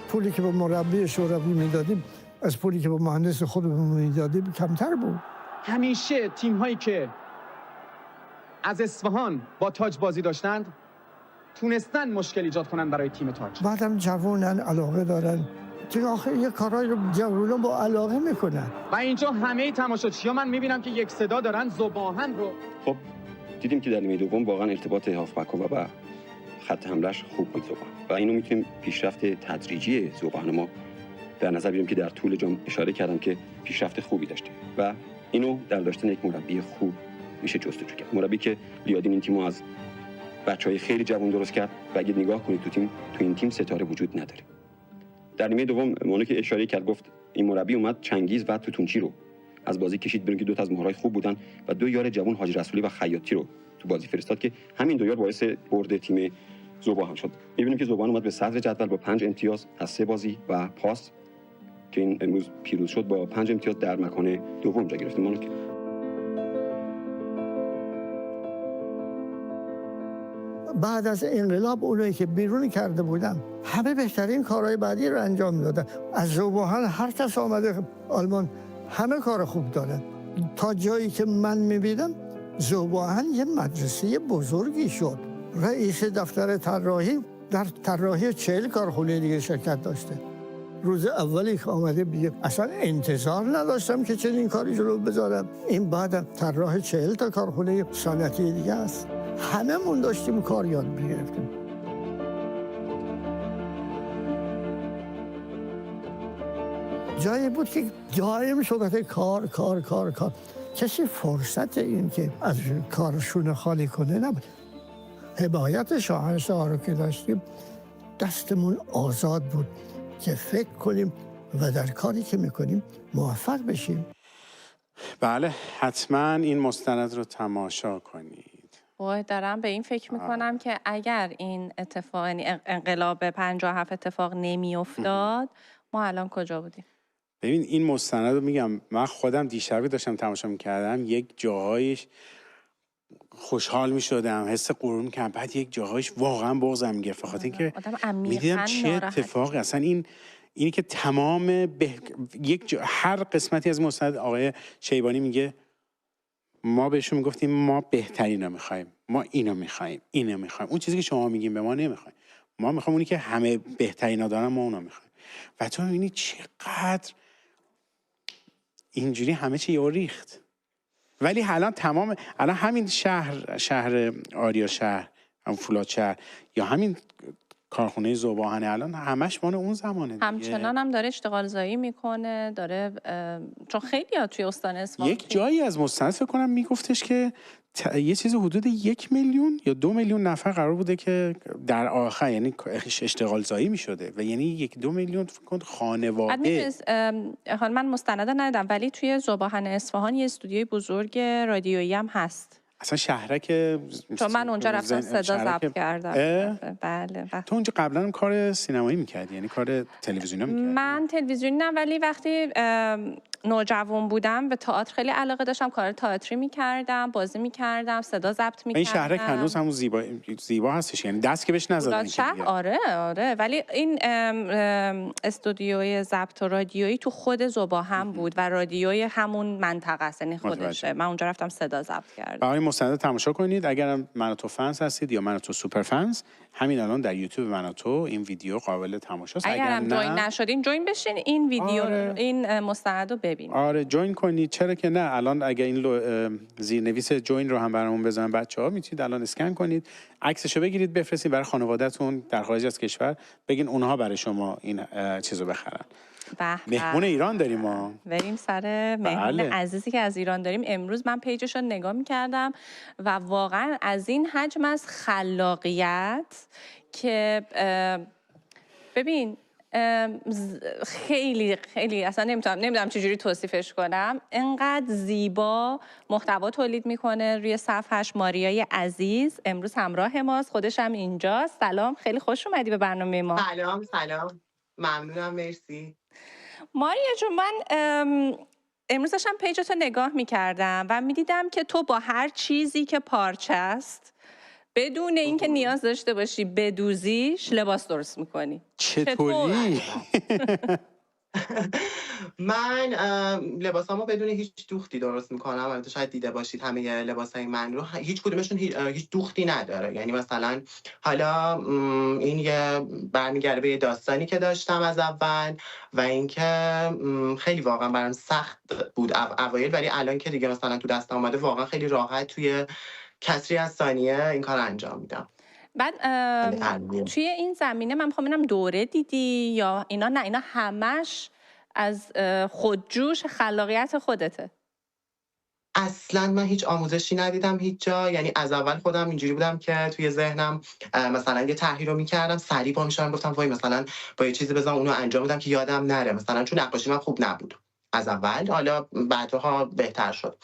پولی که به مربی شوروی میدادیم از پولی که به مهندس خودمون میدادیم کمتر بود. همیشه تیم‌هایی که از اصفهان با تاج بازی داشتند تونستن مشکل ایجاد کنن برای تیم تاج. بعدم جوانن، علاقه دارن که آخه یه کارایی رو جوانان با علاقه میکنن. و اینجا همه تماشاچی‌ها من میبینم که یک صدا دارن ذوباهن رو. خب دیدیم که در نیمه دوم واقعا ارتباط هافبک و خط حمله‌اش خوب بود ذوباهن و اینو میتونیم پیشرفت تدریجی ذوباهن ما در نظر بگیریم که در طول جام اشاره کردم که پیشرفت خوبی داشته و اینو در داشتن یک مربی خوب میشه جستجو کرد. مربی که لیادین این تیمو از بچهای خیلی جوان درست کرد و اگه نگاه کنید تو این تیم ستاره وجود نداره. در نیمه دوم مونو که اشاره کرد گفت این مربی اومد چنگیز و توتونچی رو از بازی کشید بیرون که دو تا از مهرهای خوب بودن و دو یار جوان حاجی رسولی و خیاطی رو تو بازی فرستاد که همین دو یار باعث برد تیم ذوباهن شد. می‌بینیم که ذوباهن اومد به صدر جدول با 5 امتیاز از 3 بازی و پاس که این امروز پیروز شد با 5 امتیاز در مکان دوم جا گرفتیم. مالک بعد از انقلاب اونایی که بیرون کرده بودن همه بهترین کارهای بعدی رو انجام دادن. از ذوباهن هر کس آمده آلمان همه کار خوب دارن. تا جایی که من می‌بینم ذوباهن یه مدرسه بزرگی شد. رئیس دفتر طراحی در طراحی 40 کارخونه دیگه شرکت داشته. روز اولی که آمده بیه اصلا انتظار نداشتم که چنین کاری جلو بذارم. این بعد طراح 40 تا کارخونه صنعتی دیگه است. هممون داشتیم کار یاد می‌گرفتیم. جایی بود که دائم صحبت کار کار کار کار. کسی فرصت این که از کارشون خالی کنه نبود. حمایت شاهنشاه رو که داشتیم دستمون آزاد بود که فکر کنیم و در کاری که میکنیم موفق بشیم. بله حتما این مستند رو تماشا کنید. وای دارم به این فکر میکنم که اگر این اتفاق انقلاب 57 اتفاق نمیافتاد ما الان کجا بودیم؟ ببین این مستند رو میگم من خودم دیشب داشتم تماشا میکردم، یک جاهایش خوشحال میشدم، حس غرور میکردم، بعد یک جاهایش واقعا بغضم میگرفت بخاطر اینکه میدیدم چه اتفاقی اصلا اینی که تمام هر قسمتی از مستند آقای شیبانی میگه ما بهشون میگفتیم ما بهترین رو میخوایم، ما اینو میخوایم، اینو میخوایم، اون چیزی که شما میگیم به ما نمیخوایم، ما میخوایم اونی که همه بهترینا دارن ما اونو میخوایم. و تو میبینی چقدر اینجوری همه چی یهو ریخت. ولی الان همین شهر آریا شهر، هم فولاد شهر یا همین کارخونه ذوباهن الان همش مال اون زمانه دیگه. همچنان هم داره اشتغال زایی میکنه، داره چون خیلی ها توی استان اصفهان یک جایی از مستند فکر کنم میگفتش که یه چیز حدود 1 میلیون یا 2 میلیون نفر قرار بوده که در آخر یعنی اشتغال زایی میشده و یعنی 1-2 میلیون فکر کنم خانواده. حالا من مستند ندیدم ولی توی ذوباهن اصفهان یه استودیوی بزرگ رادیویی هم هست. اصلا شهرک چون من اونجا رفتم صدا ضبط کردم. بله. تو اونجا قبلا هم کار سینمایی میکردی یعنی کار تلویزیونی میکردی؟ من تلویزیونی نه ولی وقتی نوجوان بودم به تئاتر خیلی علاقه داشتم، کار تئاتری میکردم، بازی میکردم، صدا ضبط میکردم. این شهرک هنوز همون زیبا هستش یعنی دست که بهش نزدن شهر آره ولی این استودیوی ضبط رادیویی تو خود ذوباهن بود و رادیوی همون منطقه است یعنی خودشه. من اونجا رفتم صدا ضبط کردم. برای مستند تماشا کنید اگر من و تو فنس هستید یا من و تو سوپر فنس، همین الان در یوتیوب من و تو این ویدیو قابل تماشاست. اگر هم جوین نشدین جوین بشین این ویدیو این مستند رو ببینید. آره جوین کنید، چرا که نه. الان اگر این زیرنویس جوین رو هم برامون بزنن بچه‌ها میتونید الان اسکن کنید، عکسشو بگیرید بفرستید برای خانواده‌تون در خارج از کشور، بگین اونها برای شما این چیزو بخرن. مهمون ایران داریم ما. بریم سر مهمون عزیزی که از ایران داریم. امروز من پیجش رو نگاه می‌کردم و واقعا از این حجم از خلاقیت که ببین خیلی اصلا نمیدونم چجوری توصیفش کنم، انقدر زیبا محتوا تولید میکنه. روی صفحش ماریای عزیز امروز همراه ماست، خودش هم اینجاست. سلام، خیلی خوش اومدی به برنامه ما. سلام ممنونم، مرسی. ماریا جون، من امروز داشتم پیجتو نگاه میکردم و میدیدم که تو با هر چیزی که پارچه است بدون اینکه نیاز داشته باشی بدوزیش لباس درست میکنی. چطوری؟ من لباسامو بدون هیچ دوختی درست میکنم. البته شاید دیده باشید همه لباسای من رو هیچ کدومشون هیچ دوختی نداره. یعنی مثلا حالا این یه برمیگرده به داستانی که داشتم از اول و اینکه خیلی واقعا برام سخت بود اوایل، ولی الان که دیگه مثلا تو دست اومده واقعا خیلی راحت توی کسری از ثانیه این کار انجام میدم. بعد توی این زمینه من میخوام ببینم دوره دیدی یا اینا؟ نه، اینا همش از خودجوش خلاقیت خودته. اصلا من هیچ آموزشی ندیدم هیچ جا. یعنی از اول خودم اینجوری بودم که توی ذهنم مثلا یه طرحی رو میکردم، سریع پا میشدم گفتم وای مثلا با یه چیزی بزنم اونو انجام بدم که یادم نره. مثلا چون نقاشی من خوب نبود از اول، حالا بعدها بهتر شد.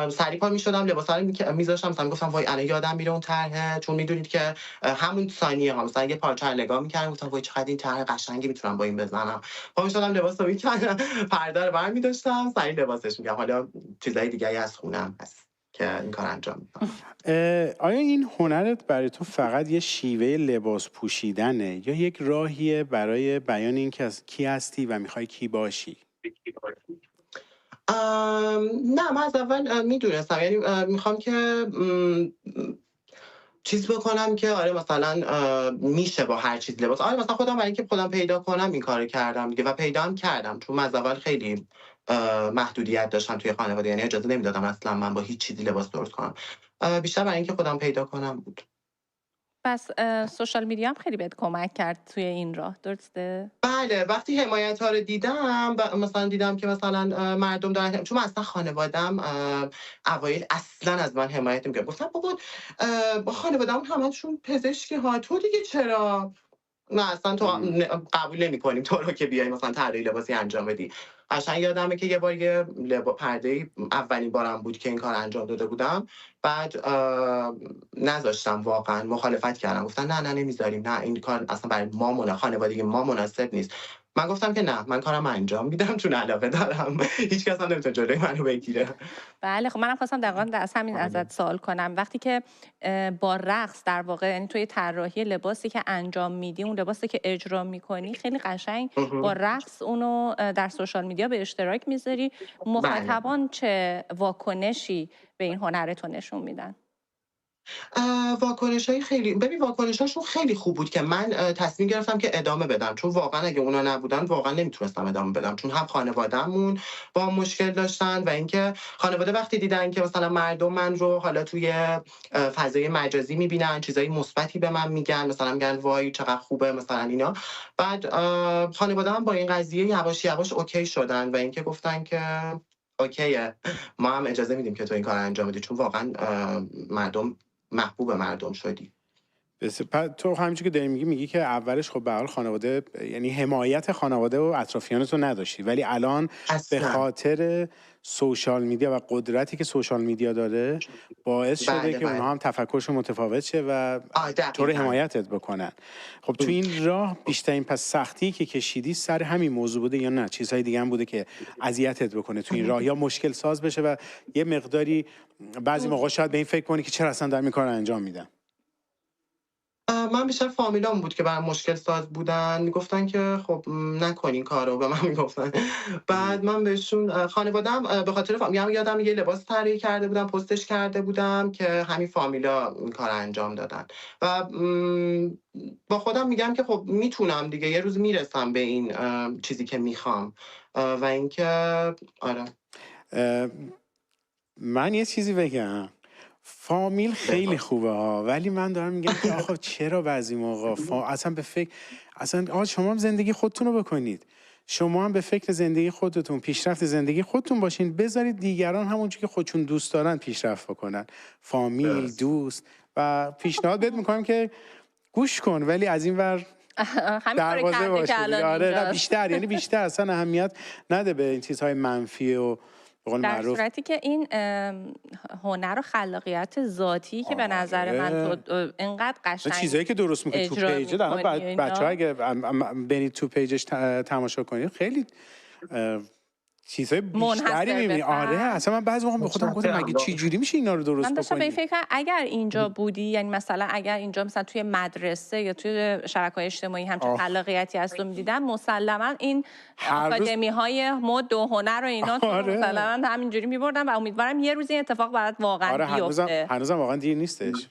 سریع پا میشدم لباسا رو میذاشتم، مثلا گفتم وای الان یادم میره اون طرحه، چون میدونید که همون ثانیه ها مثلا یه پارچه رو نگاه میکردم گفتم وای چقدر این طرح قشنگی میتونم با این بزنم، پا میشدم لباس رو میکردم، پرده رو برمی‌داشتم، سریع لباسش میگم. حالا چیزای دیگه‌ای از خونم هست که این کار انجام میدم. آیا این هنرت برای تو فقط یه شیوه لباس پوشیدنه یا یک راهیه برای بیان این که از کی هستی و میخوای کی باشی؟ نه، من از اول میدونستم، یعنی میخوام که چیز بکنم که آره مثلا میشه با هر چیز لباس، آره مثلا خودم برای اینکه خودم پیدا کنم این کارو کردم دیگه و پیدا هم کردم، چون من از اول خیلی محدودیت داشتم توی خانواده، یعنی اجازه نمیدادم اصلا من با هیچ چیزی لباس درست کنم، بیشتر برای اینکه خودم پیدا کنم بود. پس سوشال میدیا هم خیلی بهت کمک کرد توی این راه، درسته؟ بله، وقتی حمایت ها رو دیدم مثلا دیدم که مثلا مردم دارن، چون من اصلا خانوادم اوایل اصلا از من حمایت نمی‌کرد، گفتم بابا با خانوادم همشون پزشکی ها، تو دیگه چرا؟ نه اصلا تو قبول نمی‌کنیم تو رو که بیای مثلا طراحی لباسی انجام بدی. قشنگ یادمه که یه بار یه پرده اولین بارم بود که این کار انجام داده بودم، بعد نذاشتم، واقعا مخالفت کردم، گفتن نه نمیذاریم، نه این کار اصلا برای ما خانوادگی ما مناسب نیست. من گفتم که نه، من کارم انجام میدم چون علاقه دارم، هیچ کس هم نمیتونه جلوی منو بگیره. بله، خب منم خواستم دقیقاً از همین ازت سوال کنم. وقتی که با رقص در واقع، یعنی توی طراحی لباسی که انجام میدی، اون لباسی که اجرا میکنی خیلی قشنگ با رقص اونو در سوشال میدیا به اشتراک میذاری، مخاطبان چه واکنشی به این هنرتون نشون میدن؟ واکنش‌های خیلی، ببین واکنش‌هاشون خیلی خوب بود که من تصمیم گرفتم که ادامه بدم، چون واقعا اگه اونا نبودن واقعا نمیتونستم ادامه بدم، چون هم خانواده‌مون با مشکل داشتن و اینکه خانواده وقتی دیدن که مثلا مردم من رو حالا توی فضای مجازی میبینن، چیزای مثبتی به من میگن، مثلا میگن وای چقدر خوبه مثلا اینا، بعد خانواده هم با این قضیه یواش یواش اوکی شدن و اینکه گفتن که اوکیه، ما هم اجازه میدیم که تو این کار انجام بدی، چون واقعا محبوب مردم شدی. تو همینجوری که داری میگی که اولش خب به حال خانواده، یعنی حمایت خانواده و اطرافیانتو نداشتی، ولی الان به خاطر سوشال میدیا و قدرتی که سوشال میدیا داره باعث شده که اونها هم تفکرشون متفاوت شه و تو رو حمایتت بکنن. خب تو این راه بیشترین پس سختی که کشیدی سر همین موضوع بوده یا نه چیزهای دیگه هم بوده که اذیتت بکنه تو این راه یا مشکل ساز بشه و یه مقداری بعضی موقع شاید به این فکر کنی که چرا اصلا دارم این کارو انجام میدم؟ من بیشتر فامیلام بود که برام مشکل ساز بودن، میگفتن که خب نکن این کارو، به من میگفتن. بعد من بهشون، خانواده‌ام به خاطر یادم یه لباس طراحی کرده بودم، پستش کرده بودم که همین فامیلا این کار انجام دادن و با خودم میگم که خب میتونم دیگه، یه روز میرسم به این چیزی که میخوام و اینکه آره. من یه چیزی بگم، فامیل خیلی خوبه ها، ولی من دارم میگم که آخه چرا بعضی موقع اصلا به فکر، اصلا شما هم زندگی خودتون رو بکنید، شما هم به فکر زندگی خودتون، پیشرفت زندگی خودتون باشین، بذارید دیگران همونجوری که خودشون دوست دارن پیشرفت بکنن، فامیل، دوست. و پیشنهاد بهت میکنم که گوش کن ولی از این ور دروازه باشه. آره بیشتر، یعنی بیشتر اصلا اهمیت نده به این چیزهای منفی و در صورتی که این هنر و خلاقیت ذاتی که به نظر من تو اینقدر قشنگ چیزایی که درست میکنی تو پیجه، در بچه‌ها اگه برید تو پیجش تماشا کنید خیلی چیزای بیشتری می‌بینی. آره اصلا من بعضی موقع به خودم گفتم مگه چه جوری میشه اینا رو درست بکنی؟ من داشتم به این فکر اگر اینجا بودی، یعنی مثلا اگر اینجا مثلا توی مدرسه یا توی شبکه‌های اجتماعی همچین خلاقیتی از تو می‌دیدم، مسلماً این آکادمی‌های مد و هنر و اینا مثلا همینجوری می‌بردن و امیدوارم یه روز این اتفاق برات واقعا بیفته. هنوزم واقعا دیر نیستش.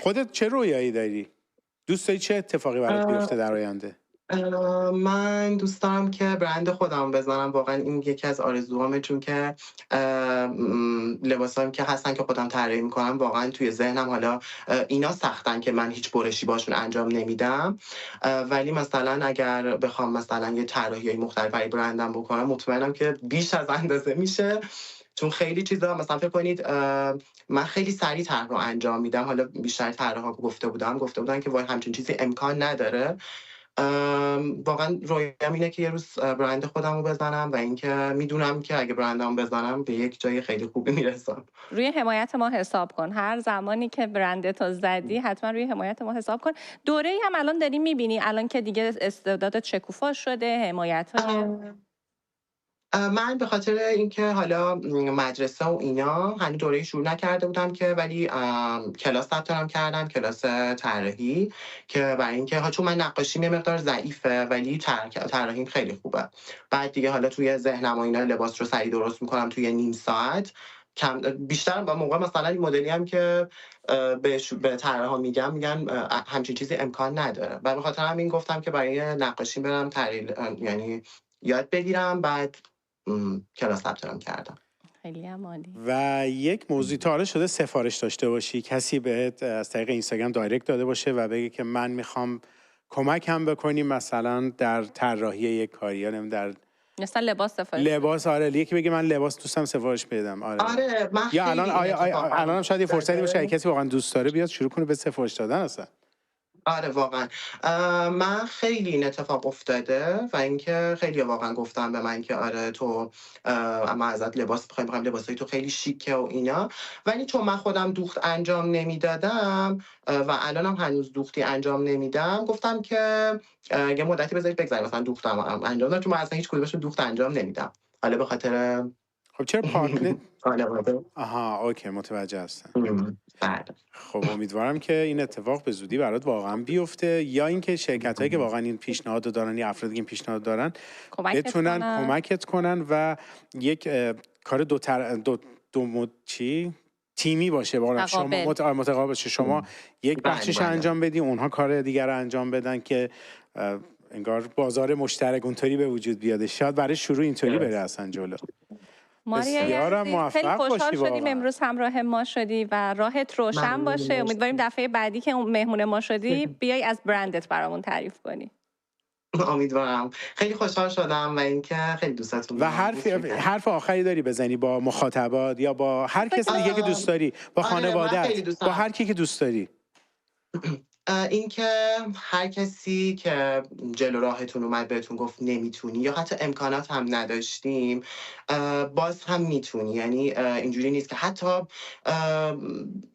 خودت چه رویایی داری؟ دوست داری چه اتفاقی برات بیفته در آینده؟ من دوست دارم که برند خودم بزنم، واقعا این یکی از آرزوهامه، چون که لباسایی که هستن که خودم طراحی میکنم واقعا توی ذهنم، حالا اینا سختن که من هیچ برشی باشون انجام نمیدم، ولی مثلا اگر بخوام مثلا یه طراحی‌های مختلف برای برندم بکنم مطمئنم که بیش از اندازه میشه، چون خیلی چیزا مثلا فکر کنید من خیلی سریع طرح رو انجام میدم، حالا بیشتر طراحا گفته بودن که وای همچین چیزی امکان نداره، واقعا رویام اینه که یه روز برند خودم رو بزنم و اینکه میدونم که اگه برندم بزنم به یک جای خیلی خوبی میرسم. روی حمایت ما حساب کن. هر زمانی که برندتو زدی حتما روی حمایت ما حساب کن. دوره‌ای هم الان داری میبینی، الان که دیگه استعدادت شکوفا شده، حمایت‌های من به خاطر اینکه حالا مدرسه و اینا هنوز دوره شروع نکرده بودم که، ولی کلاس ثبت نام کردم، کلاس طراحی، که برای اینکه چون من نقاشیم یه مقدار ضعیفه ولی طراحیم خیلی خوبه. بعد دیگه حالا توی ذهنم و اینا لباس رو سریع درست میکنم توی نیم ساعت. بیشتر با موقع مثلا این مدلی هم که به طراحا میگن همچین چیزی امکان نداره و به خاطر همین گفتم که برای نقاشی برم یعنی یاد بگیرم. بعد کلاس ثبت نام کردم. خیلی هم عالی. و یک موضوع تا حالا شده سفارش داشته باشی، کسی بهت از طریق اینستاگرام دایرکت داده باشه و بگه که من میخوام کمک هم بکنی مثلا در طراحی یک کاری، یا در مثلا لباس سفارش لباس؟ آره، یکی بگه من لباس دوستم سفارش بدم. آره من یا خیلی الان شاید یه فرصتی باشه اگه کسی واقعا دوست داره بیاد شروع کنه به سفارش دادن اصلا. آره واقعا من خیلی این اتفاق افتاده و اینکه خیلی واقعا گفتم به من که آره تو اما ازت لباس بخوایم لباسای تو خیلی شیکه و اینا، ولی چون من خودم دوخت انجام نمیدادم و الانم هنوز دوختی انجام نمیدم، گفتم که یه مدتی بذارید بگذره مثلا دوختم انجام دادم، چون من اصلا هیچ کدومش دوخت انجام نمیدم. حالا به خاطر خب چرا پارتنر خانواده. آها اوکی، متوجه هستم. بله. خب امیدوارم که این اتفاق به زودی برات واقعا بیفته، یا اینکه شرکتایی که واقعا این پیشنهاد دارن یا افرادی که این پیشنهاد دارن بتونن کمکت کنن و یک کار تیمی باشه، شما متقابل باشه، شما یک بخشش انجام بدی، اونها کار دیگر رو انجام بدن که انگار بازار مشترک اونطوری به وجود بیاد. شاید برای شروع اینطوری بره اصلا جلو. ماریا خیلی خوشحال شدیم امروز همراه ما شدی و راهت روشن باشه. امیدواریم دفعه بعدی که مهمون ما شدی بیای از برندت برامون تعریف کنی. امیدوارم. خیلی خوشحال شدم و اینکه خیلی دوستتون دارم. و حرف آخری داری بزنی با مخاطبات یا با هر کسی دیگه که دوست داری، با خانواده‌ات، با هر کی که دوست داری؟ اینکه هر کسی که جلو راهتون اومد بهتون گفت نمیتونی یا حتی امکانات هم نداشتیم، باز هم میتونی. یعنی اینجوری نیست که حتی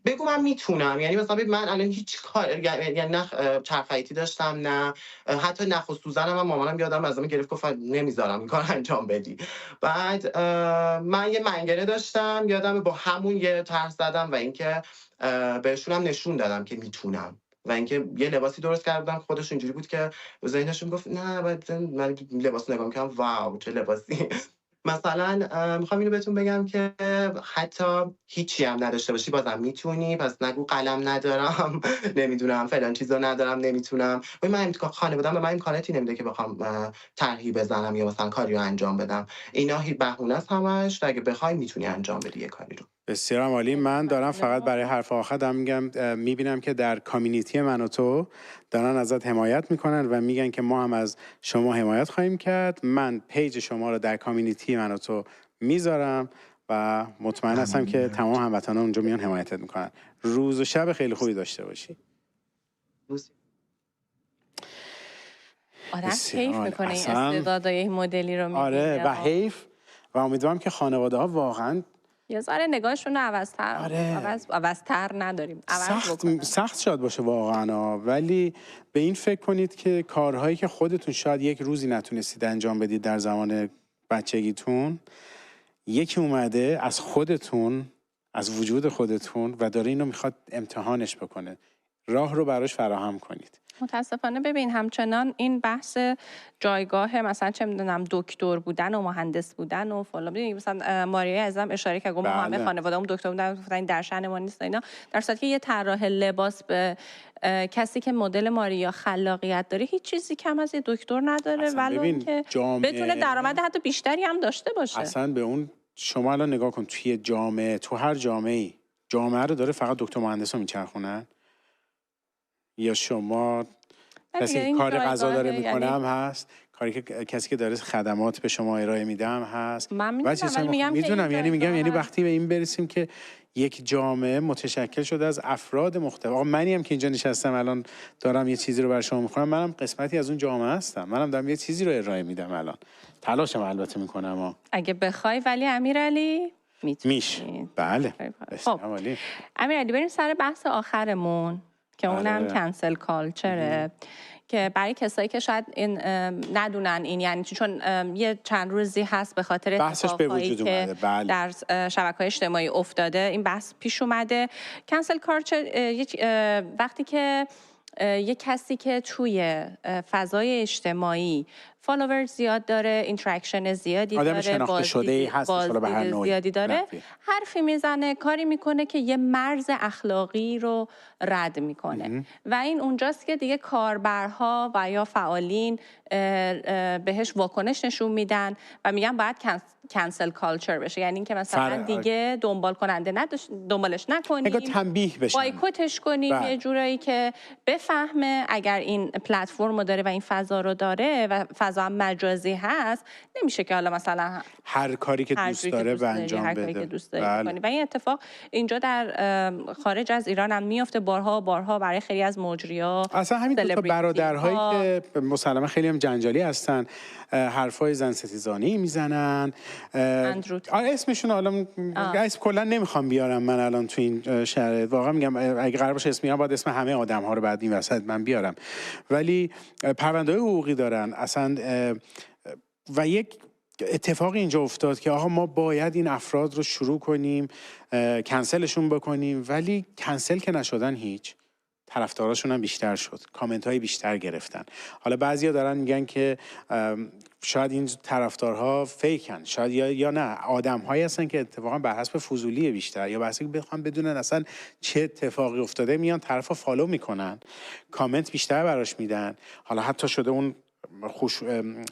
بگو من میتونم، یعنی مثلا من الان هیچ کار، یعنی نه چرخیتی داشتم، نه حتی نخ و سوزنم هم مامانم یادم از من گرفت گفت نمیذارم این کار انجام بدی. بعد من یه منگنه داشتم یادم، با همون یه طرح زدم و اینکه بهشون هم نشون دادم که میتونم. و اینکه یه لباسی درست کردم خودش اینجوری بود که ذهنشون گفت نه، بعد من لباس نگاه می‌کردم واو چه لباسی. مثلا میخوام اینو بهتون بگم که حتی هیچی هم نداشته باشی بازم میتونی. پس نگو قلم ندارم، نمیدونم فلان چیزا ندارم، نمیتونم. من خانواده‌ام به من امکاناتی نمیده که بخوام طرحی بزنم یا مثلا کاری رو انجام بدم. اینا بهونه است همش. اگه بخوای میتونی انجام بدی یه کاری رو. بسیار عالی. من دارم فقط برای حرف آخر میبینم که در کامیونیتی من و تو دارن ازت حمایت میکنن و میگن که ما هم از شما حمایت خواهیم کرد. من پیج شما رو در کامیونیتی من و تو میذارم و مطمئن هستم که تمام هموطنان اونجا میان حمایتت میکنن. روز و شب خیلی خوبی داشته باشی. آدم حیف میکنه این استعدادهای این مدلی رو میبینه. آره و حیف و امیدوارم که خانواده ها واقعا یه ذره نگاهشون رو عوض‌تر نداریم. سخت شاید باشه واقعا، ولی به این فکر کنید که کارهایی که خودتون شاید یک روزی نتونستید انجام بدید در زمان بچگیتون، یکی اومده از خودتون، از وجود خودتون و داره اینو میخواد امتحانش بکنه. راه رو براش فراهم کنید. متاسفانه ببین همچنان این بحث جایگاه مثلا چه میدونم دکتر بودن و مهندس بودن و فلان، مثلا ماریا ازم اشاره کرد ما همه خانواده‌مون دکتر بودن، گفتن در شأن ما نیست اینا، در صورتی که یه طراح لباس به کسی که مدل ماریا خلاقیت داره هیچ چیزی کم از یه دکتر نداره، ولو اینکه بتونه درآمد حتی بیشتری هم داشته باشه. اصلا به اون شما الان نگاه کن، توی جامعه، تو هر جامعه‌ای جامعه رو داره فقط دکتر مهندسا میچرخونن، یا شما کسی کار غذا داره میکنه هم هست، کاری که کسی که داره خدمات به شما ارائه میده هم هست. من میدونم، یعنی وقتی به این برسیم که یک جامعه متشکل شده از افراد مختلف. آقا منی هم که اینجا نشستم الان دارم یه چیزی رو برای شما میخونم، منم قسمتی از اون جامعه هستم، منم دارم یه چیزی رو ارائه میدم، الان تلاشم البته میکنم. اگه بخوای ولی امیرعلی میشه. بله. خب امیرعلی بریم سر بحث آخرمون که اونم کنسل کالچره، که برای کسایی که شاید این ندونن این یعنی چون یه چند روزی هست به خاطر اتفاقایی که در شبکه‌های اجتماعی افتاده این بحث پیش اومده. کنسل کالچر وقتی که یه کسی که توی فضای اجتماعی فالوور زیاد داره، اینتراکشن زیادی داره، بازدید زیادی داره، حرفی میزنه، کاری میکنه که یه مرز اخلاقی رو رد میکنه و این اونجاست که دیگه کاربرها و یا فعالین بهش واکنش نشون میدن و میگن باید کنسل کالچر بشه، یعنی اینکه مثلا دیگه دنبالش نکنیم، تنبیه بشن، بایکوتش کنیم یه جورایی که بفهمه اگر این پلتفرم رو داره و این فضا رو داره و فضا هم مجازی هست، نمیشه که حالا مثلا هر کاری که دوست داره به انجام بده. و این اتفاق اینجا در خارج از ایران هم میفته بارها برای خیلی از مجری‌ها. اصلا همین دو تا برادرهایی که مسلما خیلی هم جنجالی هستن، حرفای زن ستیزانه‌ای میزنن، اسمشون الان اسم کلا نمیخوام بیارم من الان تو این شرایط، واقعا میگم اگه قرار باشه اسم بیارم باید اسم همه آدم‌ها رو بعد این وسط من بیارم، ولی پرونده‌های حقوقی دارن اصلا. و یک اتفاقی اینجا افتاد که آقا ما باید این افراد رو شروع کنیم کنسلشون بکنیم، ولی کنسل که نشدن هیچ، طرفداراشون هم بیشتر شد، کامنت های بیشتر گرفتن. حالا بعضیا دارن میگن که شاید این طرفدارها فیکن، شاید یا نه آدم‌هایی هستن که اتفاقا بر حسب فضولی بیشتر یا بحثی که بخوام بدونن اصلا چه اتفاقی افتاده میان طرفو فالو میکنن، کامنت بیشتر براش میدن، حالا حتی شده اون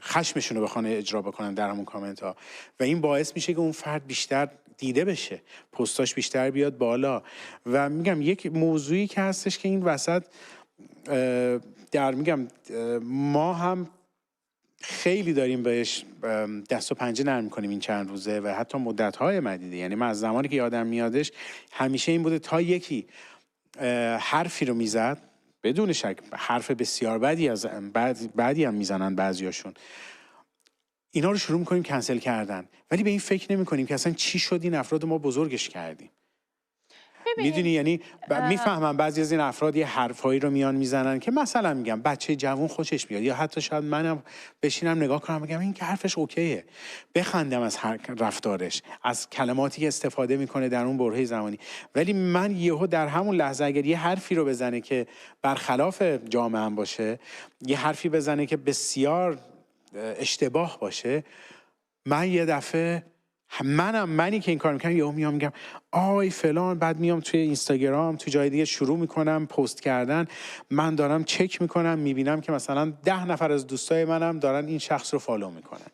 خشمشون رو بخوان اجرا بکنن در همون کامنت ها و این باعث میشه که اون فرد بیشتر دیده بشه، پستاش بیشتر بیاد بالا. و میگم یک موضوعی که هستش که این وسط ما هم خیلی داریم بهش دست و پنجه نرم می‌کنیم این چند روزه و حتی مدت‌های مدیده، یعنی من از زمانی که یادم میادش همیشه این بوده تا یکی حرفی رو میزد، بدون شک حرف بسیار بعدی هم میزنن بعضیاشون، اینا رو شروع میکنیم کنسل کردن، ولی به این فکر نمی کنیم که اصلا چی شد این افراد ما بزرگش کردیم. میدونی یعنی میفهمم بعضی از این افراد یه حرفایی رو میان میزنن که مثلا میگم بچه جوون خوشش بیاد، یا حتی شاید منم بشینم نگاه کنم بگم این که حرفش اوکیه، بخندم از رفتارش، از کلماتی که استفاده میکنه در اون برهه زمانی، ولی من یهو در همون لحظه اگر یه حرفی رو بزنه که برخلاف جامعه هم باشه، یه حرفی بزنه که بسیار اشتباه باشه، من یه دفعه منی که این کار میکنم یهو میام میگم آی فلان، بعد میام توی اینستاگرام توی جای دیگه شروع میکنم پست کردن، من دارم چک میکنم میبینم که مثلا 10 نفر از دوستای منم دارن این شخص رو فالو میکنن.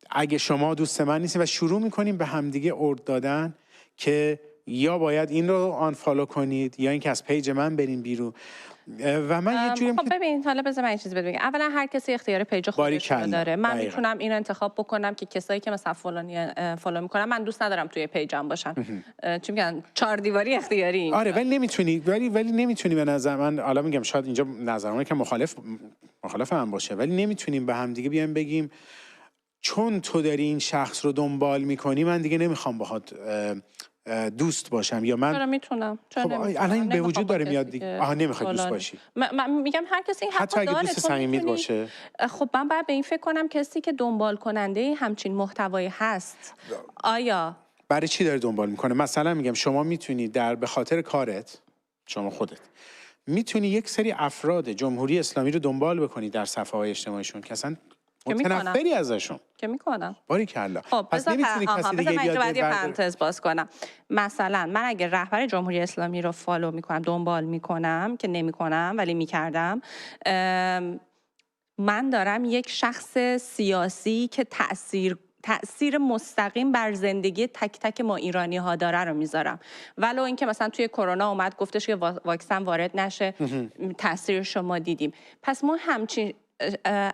اگه شما دوست من نیستین و شروع میکنیم به همدیگه ارد دادن که یا باید این رو آن فالو کنید یا اینکه از پیج من برین بیرون. و من یه جوری ببین حالا بذار من این چیزی بگم. اولا هر کسی اختیار پیج خودش رو داره. من میتونم اینو انتخاب بکنم که کسایی که مثلا فلانی فالو میکنن من دوست ندارم توی پیجم باشن. چی میگن 4 دیواری اختیاری. آره ولی نمیتونی ولی نمیتونی به نظر من، حالا میگم شاید اینجا نظرمون که مخالف هم باشه، ولی نمیتونیم به هم دیگه بیایم بگیم چون تو داری این شخص رو دنبال میکنی من دیگه نمیخوام باهات دوست باشم یا من چرا میتونم؟ خب الان به وجود داره میاد دیگه. آها نمیخوای دوست باشی. من میگم هر کسی این حتی اگه دوست صمیمیت باشه. خب من باید به این فکر کنم کسی که دنبال کننده همچین محتوایی هست آیا برای چی داره دنبال میکنه؟ مثلا میگم شما میتونی به خاطر کارت، شما خودت میتونی یک سری افراد جمهوری اسلامی رو دنبال بکنی در صفحه‌های اجتماعیشون که اصلا متنفری ازشون که میکنم. باریکلا. خب پس نمیتونی کسی دیگه بیاد یه پرانتز باز کنم. مثلا من اگه رهبر جمهوری اسلامی رو فالو میکنم، دنبال میکنم که نمیکنم ولی میکردم، من دارم یک شخص سیاسی که تأثیر مستقیم بر زندگی تک تک ما ایرانی ها داره رو میذارم، ولو اینکه مثلا توی کرونا اومد گفتش که واکسن وارد نشه، تأثیر شما دیدیم. پس ما همچین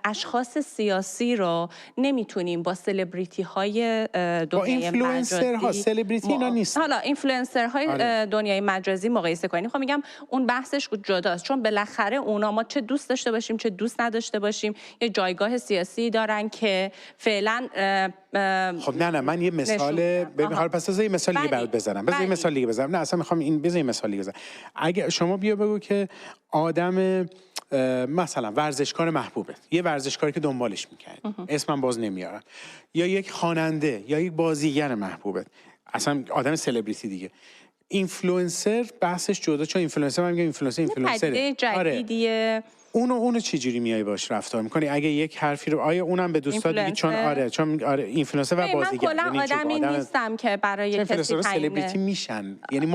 اشخاص سیاسی رو نمیتونیم با سلبریتی های دنیای اینفلوئنسر ها، مجازی سلبریتی اینا نیست. حالا اینفلوئنسر های دنیای مجازی مقایسه کنیم. خب میگم اون بحثش جداست، چون بالاخره اونا ما چه دوست داشته باشیم چه دوست نداشته باشیم یه جایگاه سیاسی دارن که فعلا خب نه من یه مثال ببین، حالا پس از یه مثال دیگه برات بزنم. بذار یه مثال دیگه بزنم. نه اصلا میخوام این بذار یه مثال دیگه بزنم. اگه شما بیا بگو که آدم مثلا ورزشکار محبوبه، یه ورزشکاری که دنبالش می‌کنی، اسمم باز نمیارم، یا یک خواننده یا یک بازیگر محبوبه، اصلا آدم سلبریتی دیگه. اینفلوئنسر بحثش جدا، چون اینفلوئنسر من میگم اینفلوئنسره جدیدیه. اونو چه جوری میای باش رفتار میکنی؟ اگه یک حرفی رو آیا اونم به دوستات دیگه، چون اینفلوئنسر و بازیگر، من کلا آدمی نیستم که برای کسی سلبریتی میشن. یعنی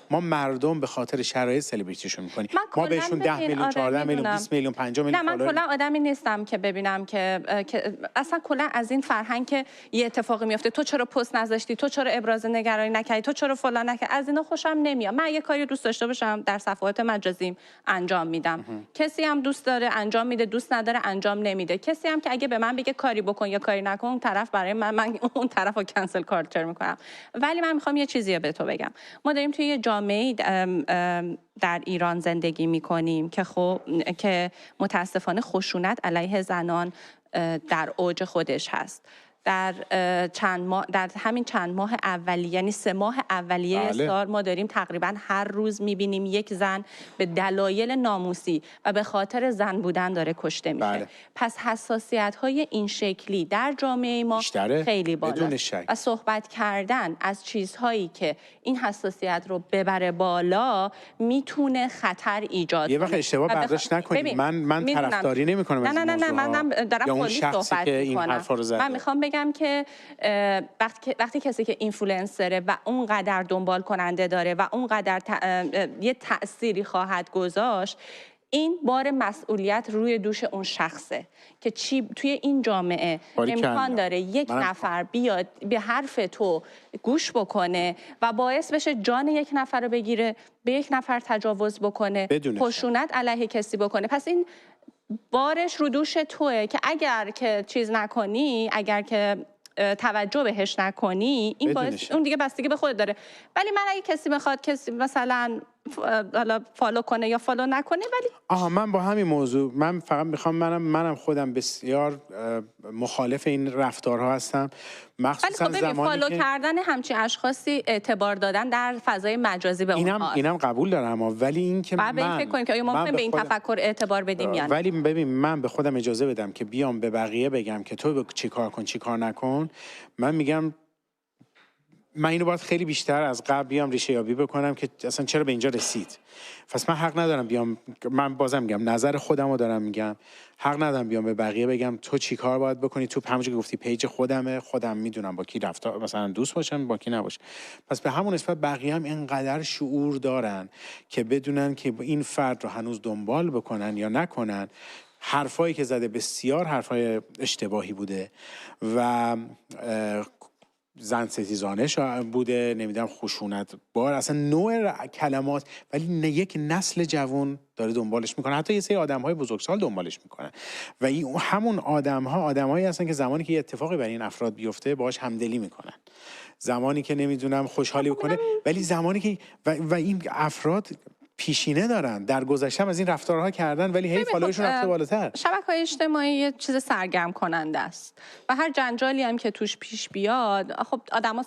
ما مردم به خاطر شرایط سلبریتیشون میکنیم. ما بهشون 10 میلیون 14 میلیون 20 میلیون 50 میلیون نه، من کلا آدمی نیستم که ببینم که اصلا کلا از این فرهنگ که یه اتفاقی میفته تو چرا پست نذاشتی، تو چرا ابراز نگرانی نکردی، تو چرا فلان نکردی، از اینا خوشم نمیاد. من یه کاری دوست داشته باشم در صفحات مجازیم انجام میدم. کسی هم دوست داره انجام میده، دوست نداره انجام نمیده. کسی هم که اگه به من بگه کاری بکن یا کاری نکن، اون طرف برای من اون طرفو کنسل کالچر میکنم. ولی من میخوام یه چیزی به تو بگم. ما داریم توی یه جامعه در ایران زندگی میکنیم که متاسفانه خشونت علیه زنان در اوج خودش هست. در همین چند ماه اولیه، یعنی 3 ماه اولیه سال، ما داریم تقریبا هر روز میبینیم یک زن به دلایل ناموسی و به خاطر زن بودن داره کشته میشه. پس حساسیت‌های این شکلی در جامعه ما خیلی بالاست و صحبت کردن از چیزهایی که این حساسیت رو ببره بالا میتونه خطر ایجاد کنه. یه وقت اشتباه برداشت نکنید. من طرفداری نمی‌کنم از این موضوع. نه من دارم کلی صحبت می‌کنم. من میخوام بگم که وقتی کسی که اینفلوئنسره و اونقدر دنبال کننده داره و اونقدر یه تأثیری خواهد گذاشت، این بار مسئولیت روی دوش اون شخصه که توی این جامعه امکان داره یک نفر بیاد به حرف تو گوش بکنه و باعث بشه جان یک نفر رو بگیره، به یک نفر تجاوز بکنه، خشونت علیه کسی بکنه. پس این بارش رو دوش توئه که اگر که چیز نکنی، اگر که توجه بهش نکنی، این باعث اون دیگه بستگی به خودت داره. ولی من اگه کسی بخواد کسی مثلا حالا فالو کنه یا فالو نکنه، ولی من با همین موضوع من فقط میخوام منم خودم بسیار مخالف این رفتارها هستم، مخصوصا ولی خب زمانی فالو کردن همچین اشخاصی اعتبار دادن در فضای مجازی به اونها. اینم قبول دارم، ولی این که من فکر کنیم که آیا ممکن به این تفکر اعتبار بدیم یا نه. ولی ببین، من به خودم اجازه بدم که بیام به بقیه بگم که تو چیکار کن چیکار نکن. من میگم من اینو باید خیلی بیشتر از قبل بیام ریشه یابی بکنم که اصلا چرا به اینجا رسید. پس من حق ندارم بیام، من بازم میگم نظر خودمو دارم میگم، حق ندارم بیام به بقیه بگم تو چی کار باید بکنی. تو همونجوری که گفتی پیج خودم میدونم با کی رفتار مثلا دوست باشم با کی نباشم. پس به همون نسبت بقیه هم اینقدر شعور دارن که بدونن که این فرد رو هنوز دنبال بکنن یا نکنن. حرفایی که زده بسیار حرفای اشتباهی بوده و زن ستیزانه بوده، نمیدونم خشونت بار، اصلا نوع کلمات، ولی یک نسل جوان داره دنبالش میکنه. حتی یه سری آدم‌های بزرگسال دنبالش میکنن و همون آدم‌هایی هستن که زمانی که یه اتفاقی برای این افراد بیفته باهاش همدلی میکنن، زمانی که نمیدونم خوشحالی بکنه، ولی زمانی که و این افراد پیشینه دارن، در گذشته از این رفتارها کردن، ولی هی فالوورشون رفته بالاتر. شبکه‌های اجتماعی یه چیز سرگرم کننده است و هر جنجالی هم که توش پیش بیاد، خب آدما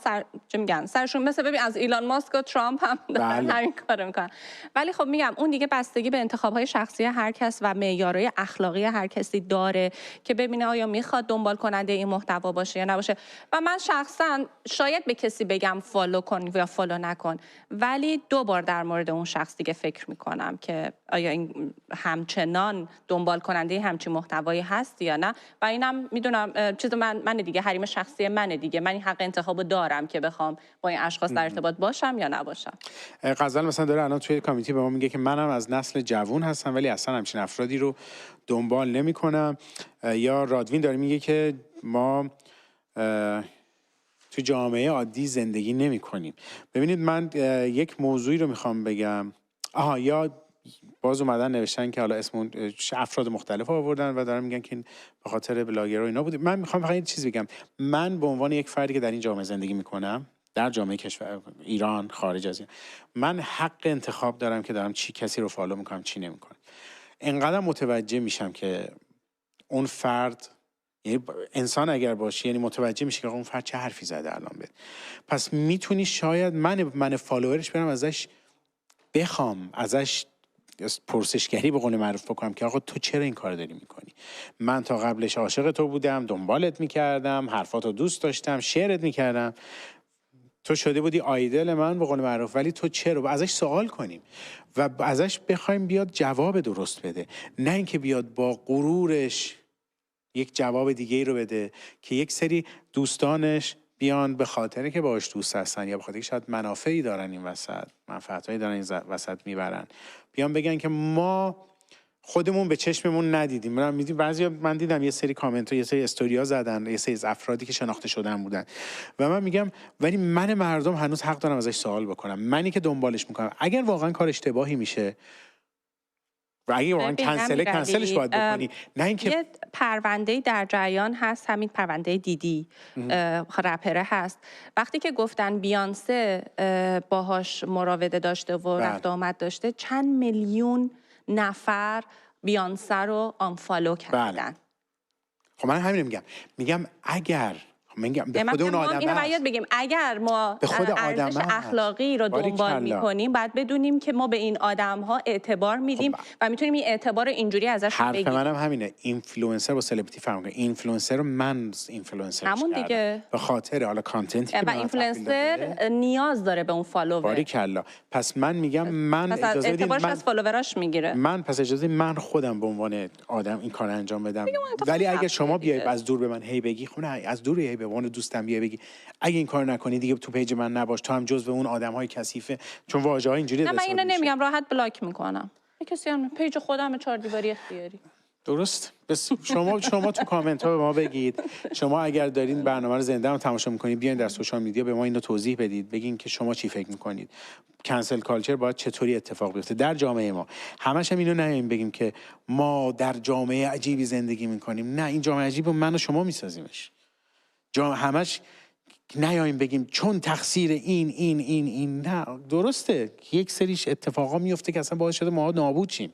سرشون مثل ببین از ایلان ماسک و ترامپ هم دارن همین کارو میکنن. ولی خب میگم اون دیگه بستگی به انتخاب‌های شخصی هر کس و معیارهای اخلاقی هر کسی داره که ببینه آیا میخواد دنبال کننده این محتوا باشه یا نباشه. و من شخصا شاید به کسی بگم فالو کن یا فالو نکن، ولی 2 بار در مورد اون شخص دیگه فکر میکنم که آیا این همچنان دنبال کننده همچین محتوایی هست یا نه. و اینم میدونم چیز من دیگه، حریم شخصی منه دیگه، من این حق انتخابو دارم که بخوام با این اشخاص در ارتباط باشم یا نباشم. غزل مثلا داره الان توی کامیونیتی به ما میگه که منم از نسل جوان هستم ولی اصلا همچین افرادی رو دنبال نمیکنم. یا رادوین داره میگه که ما تو جامعه عادی زندگی نمی کنیم. ببینید من یک موضوعی رو میخوام بگم. یا باز اومدن نوشتن که حالا اسم افراد مختلف آوردن و دارن میگن که این به خاطر بلاگرها اینا بود. من میخوام فقط یه چیز بگم. من به عنوان یک فردی که در این جامعه زندگی میکنم، در جامعه کشور ایران، خارج از این، من حق انتخاب دارم که دارم چی کسی رو فالو میکنم چی نمیکنم. اینقدر متوجه میشم که اون فرد، یعنی انسان اگر باشی، یعنی متوجه میشه که اون فرد چه حرفی زده الان بهت. پس میتونی شاید من فالوورش برم ازش بخوام، ازش پرسشگری به قول معروف بکنم که آقا تو چرا این کار داری میکنی؟ من تا قبلش عاشق تو بودم، دنبالت میکردم، حرفاتو دوست داشتم، شعرت میکردم، تو شده بودی آیدل من به قول معروف، ولی تو چرا؟ ازش سوال کنیم و ازش بخوایم بیاد جواب درست بده، نه اینکه بیاد با غرورش یک جواب دیگه رو بده که یک سری دوستانش بیان به خاطر که باهاش دوست هستن یا به خاطر که شاید منافعی دارن این وسط، منفعتایی دارن این وسط میبرن، بیان بگن که ما خودمون به چشممون ندیدیم. من دیدم یه سری کامنت ها، یه سری استوریا زدن، یه سری افرادی که شناخته شدن بودن و من میگم ولی من مردم هنوز حق دارم ازش سوال بکنم. منی که دنبالش میکنم اگر واقعا کار اشتباهی میشه و اگه واقعا کنسلش باید بکنی، نه اینکه یه پرونده‌ای در جریان هست، همین پرونده دیدی رپره هست. وقتی که گفتن بیانسه باهاش مراوده داشته و رفت آمد داشته، چند میلیون نفر بیانسه رو آنفالو کردن. خب من همین میگم اگر به خود اون آدم اینو باید بگیم اگر ما ارزش اخلاقی رو دنبال میکنیم باید بدونیم که ما به این آدم ها اعتبار میدیم و میتونیم این اعتبار اینجوری ازش بگیریم. حرف منم همینه. اینفلوئنسر با سلبریتی فرق میکنه. اینفلوئنسر رو من اینفلوئنسر همون دیگه به خاطر حالا کانتنتی که و اینفلوئنسر نیاز داره به اون فالوور. باریکلا. پس من میگم من اجازه بدید اعتبارش از فالووراش میگیره. پس اجازه من خودم به عنوان آدم این کارو انجام بدم. ولی اگه شما بیای از دور به من هی بگی، خب نه از دور هی به عنوان دوستم بیای بگی اگه این کار نکنی دیگه تو پیج من نباش، تو هم جزو اون آدم‌های کثیفه، چون واژه‌ها اینجوری من اینو نمیگم، راحت بلاک میکنم. کسی هم پیج خودم 4 دیواری اختیاری. درست. بس شما تو کامنت ها به ما بگید. شما اگر دارین برنامه رو زنده هم تماشا میکنید بیاین در سوشال میدیا به ما اینو توضیح بدید، بگین که شما چی فکر میکنید. کنسل کالچر باید چطوری اتفاق بیفته در جامعه ما. همش هم اینو نگیم بگیم که ما در جامعه عجیبی زندگی میکنیم. نه، این جامعه عجیب رو من و شما میسازیمش. همش نیاییم بگیم چون تقصیر این نه. درسته یک سریش اتفاقا میفته که اصلا باعث شده ما نابود شیم،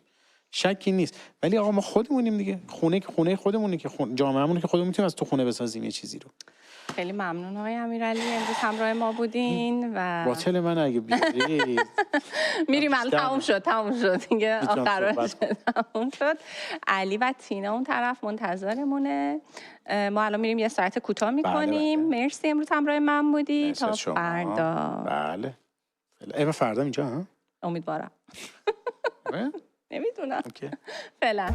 شکی نیست، ولی آقا ما خودمونیم دیگه. خونه خودمونه که جامعه‌مونه که خودمون میتونیم از تو خونه بسازیم یه چیزی رو. خیلی ممنون آقای امیرعلی امروز همراه ما بودین و باطل من اگه بیارید میریم. الان تموم شد دیگه، آخرش تموم شد. علی و تینا اون طرف منتظرمونه. ما الان میریم یه ساعت کوتاه میکنیم. مرسی امروز همراه من بودی. تا فردا. بله. فردا اینجا ها؟ امیدوارم. نمیدونم. فعلا.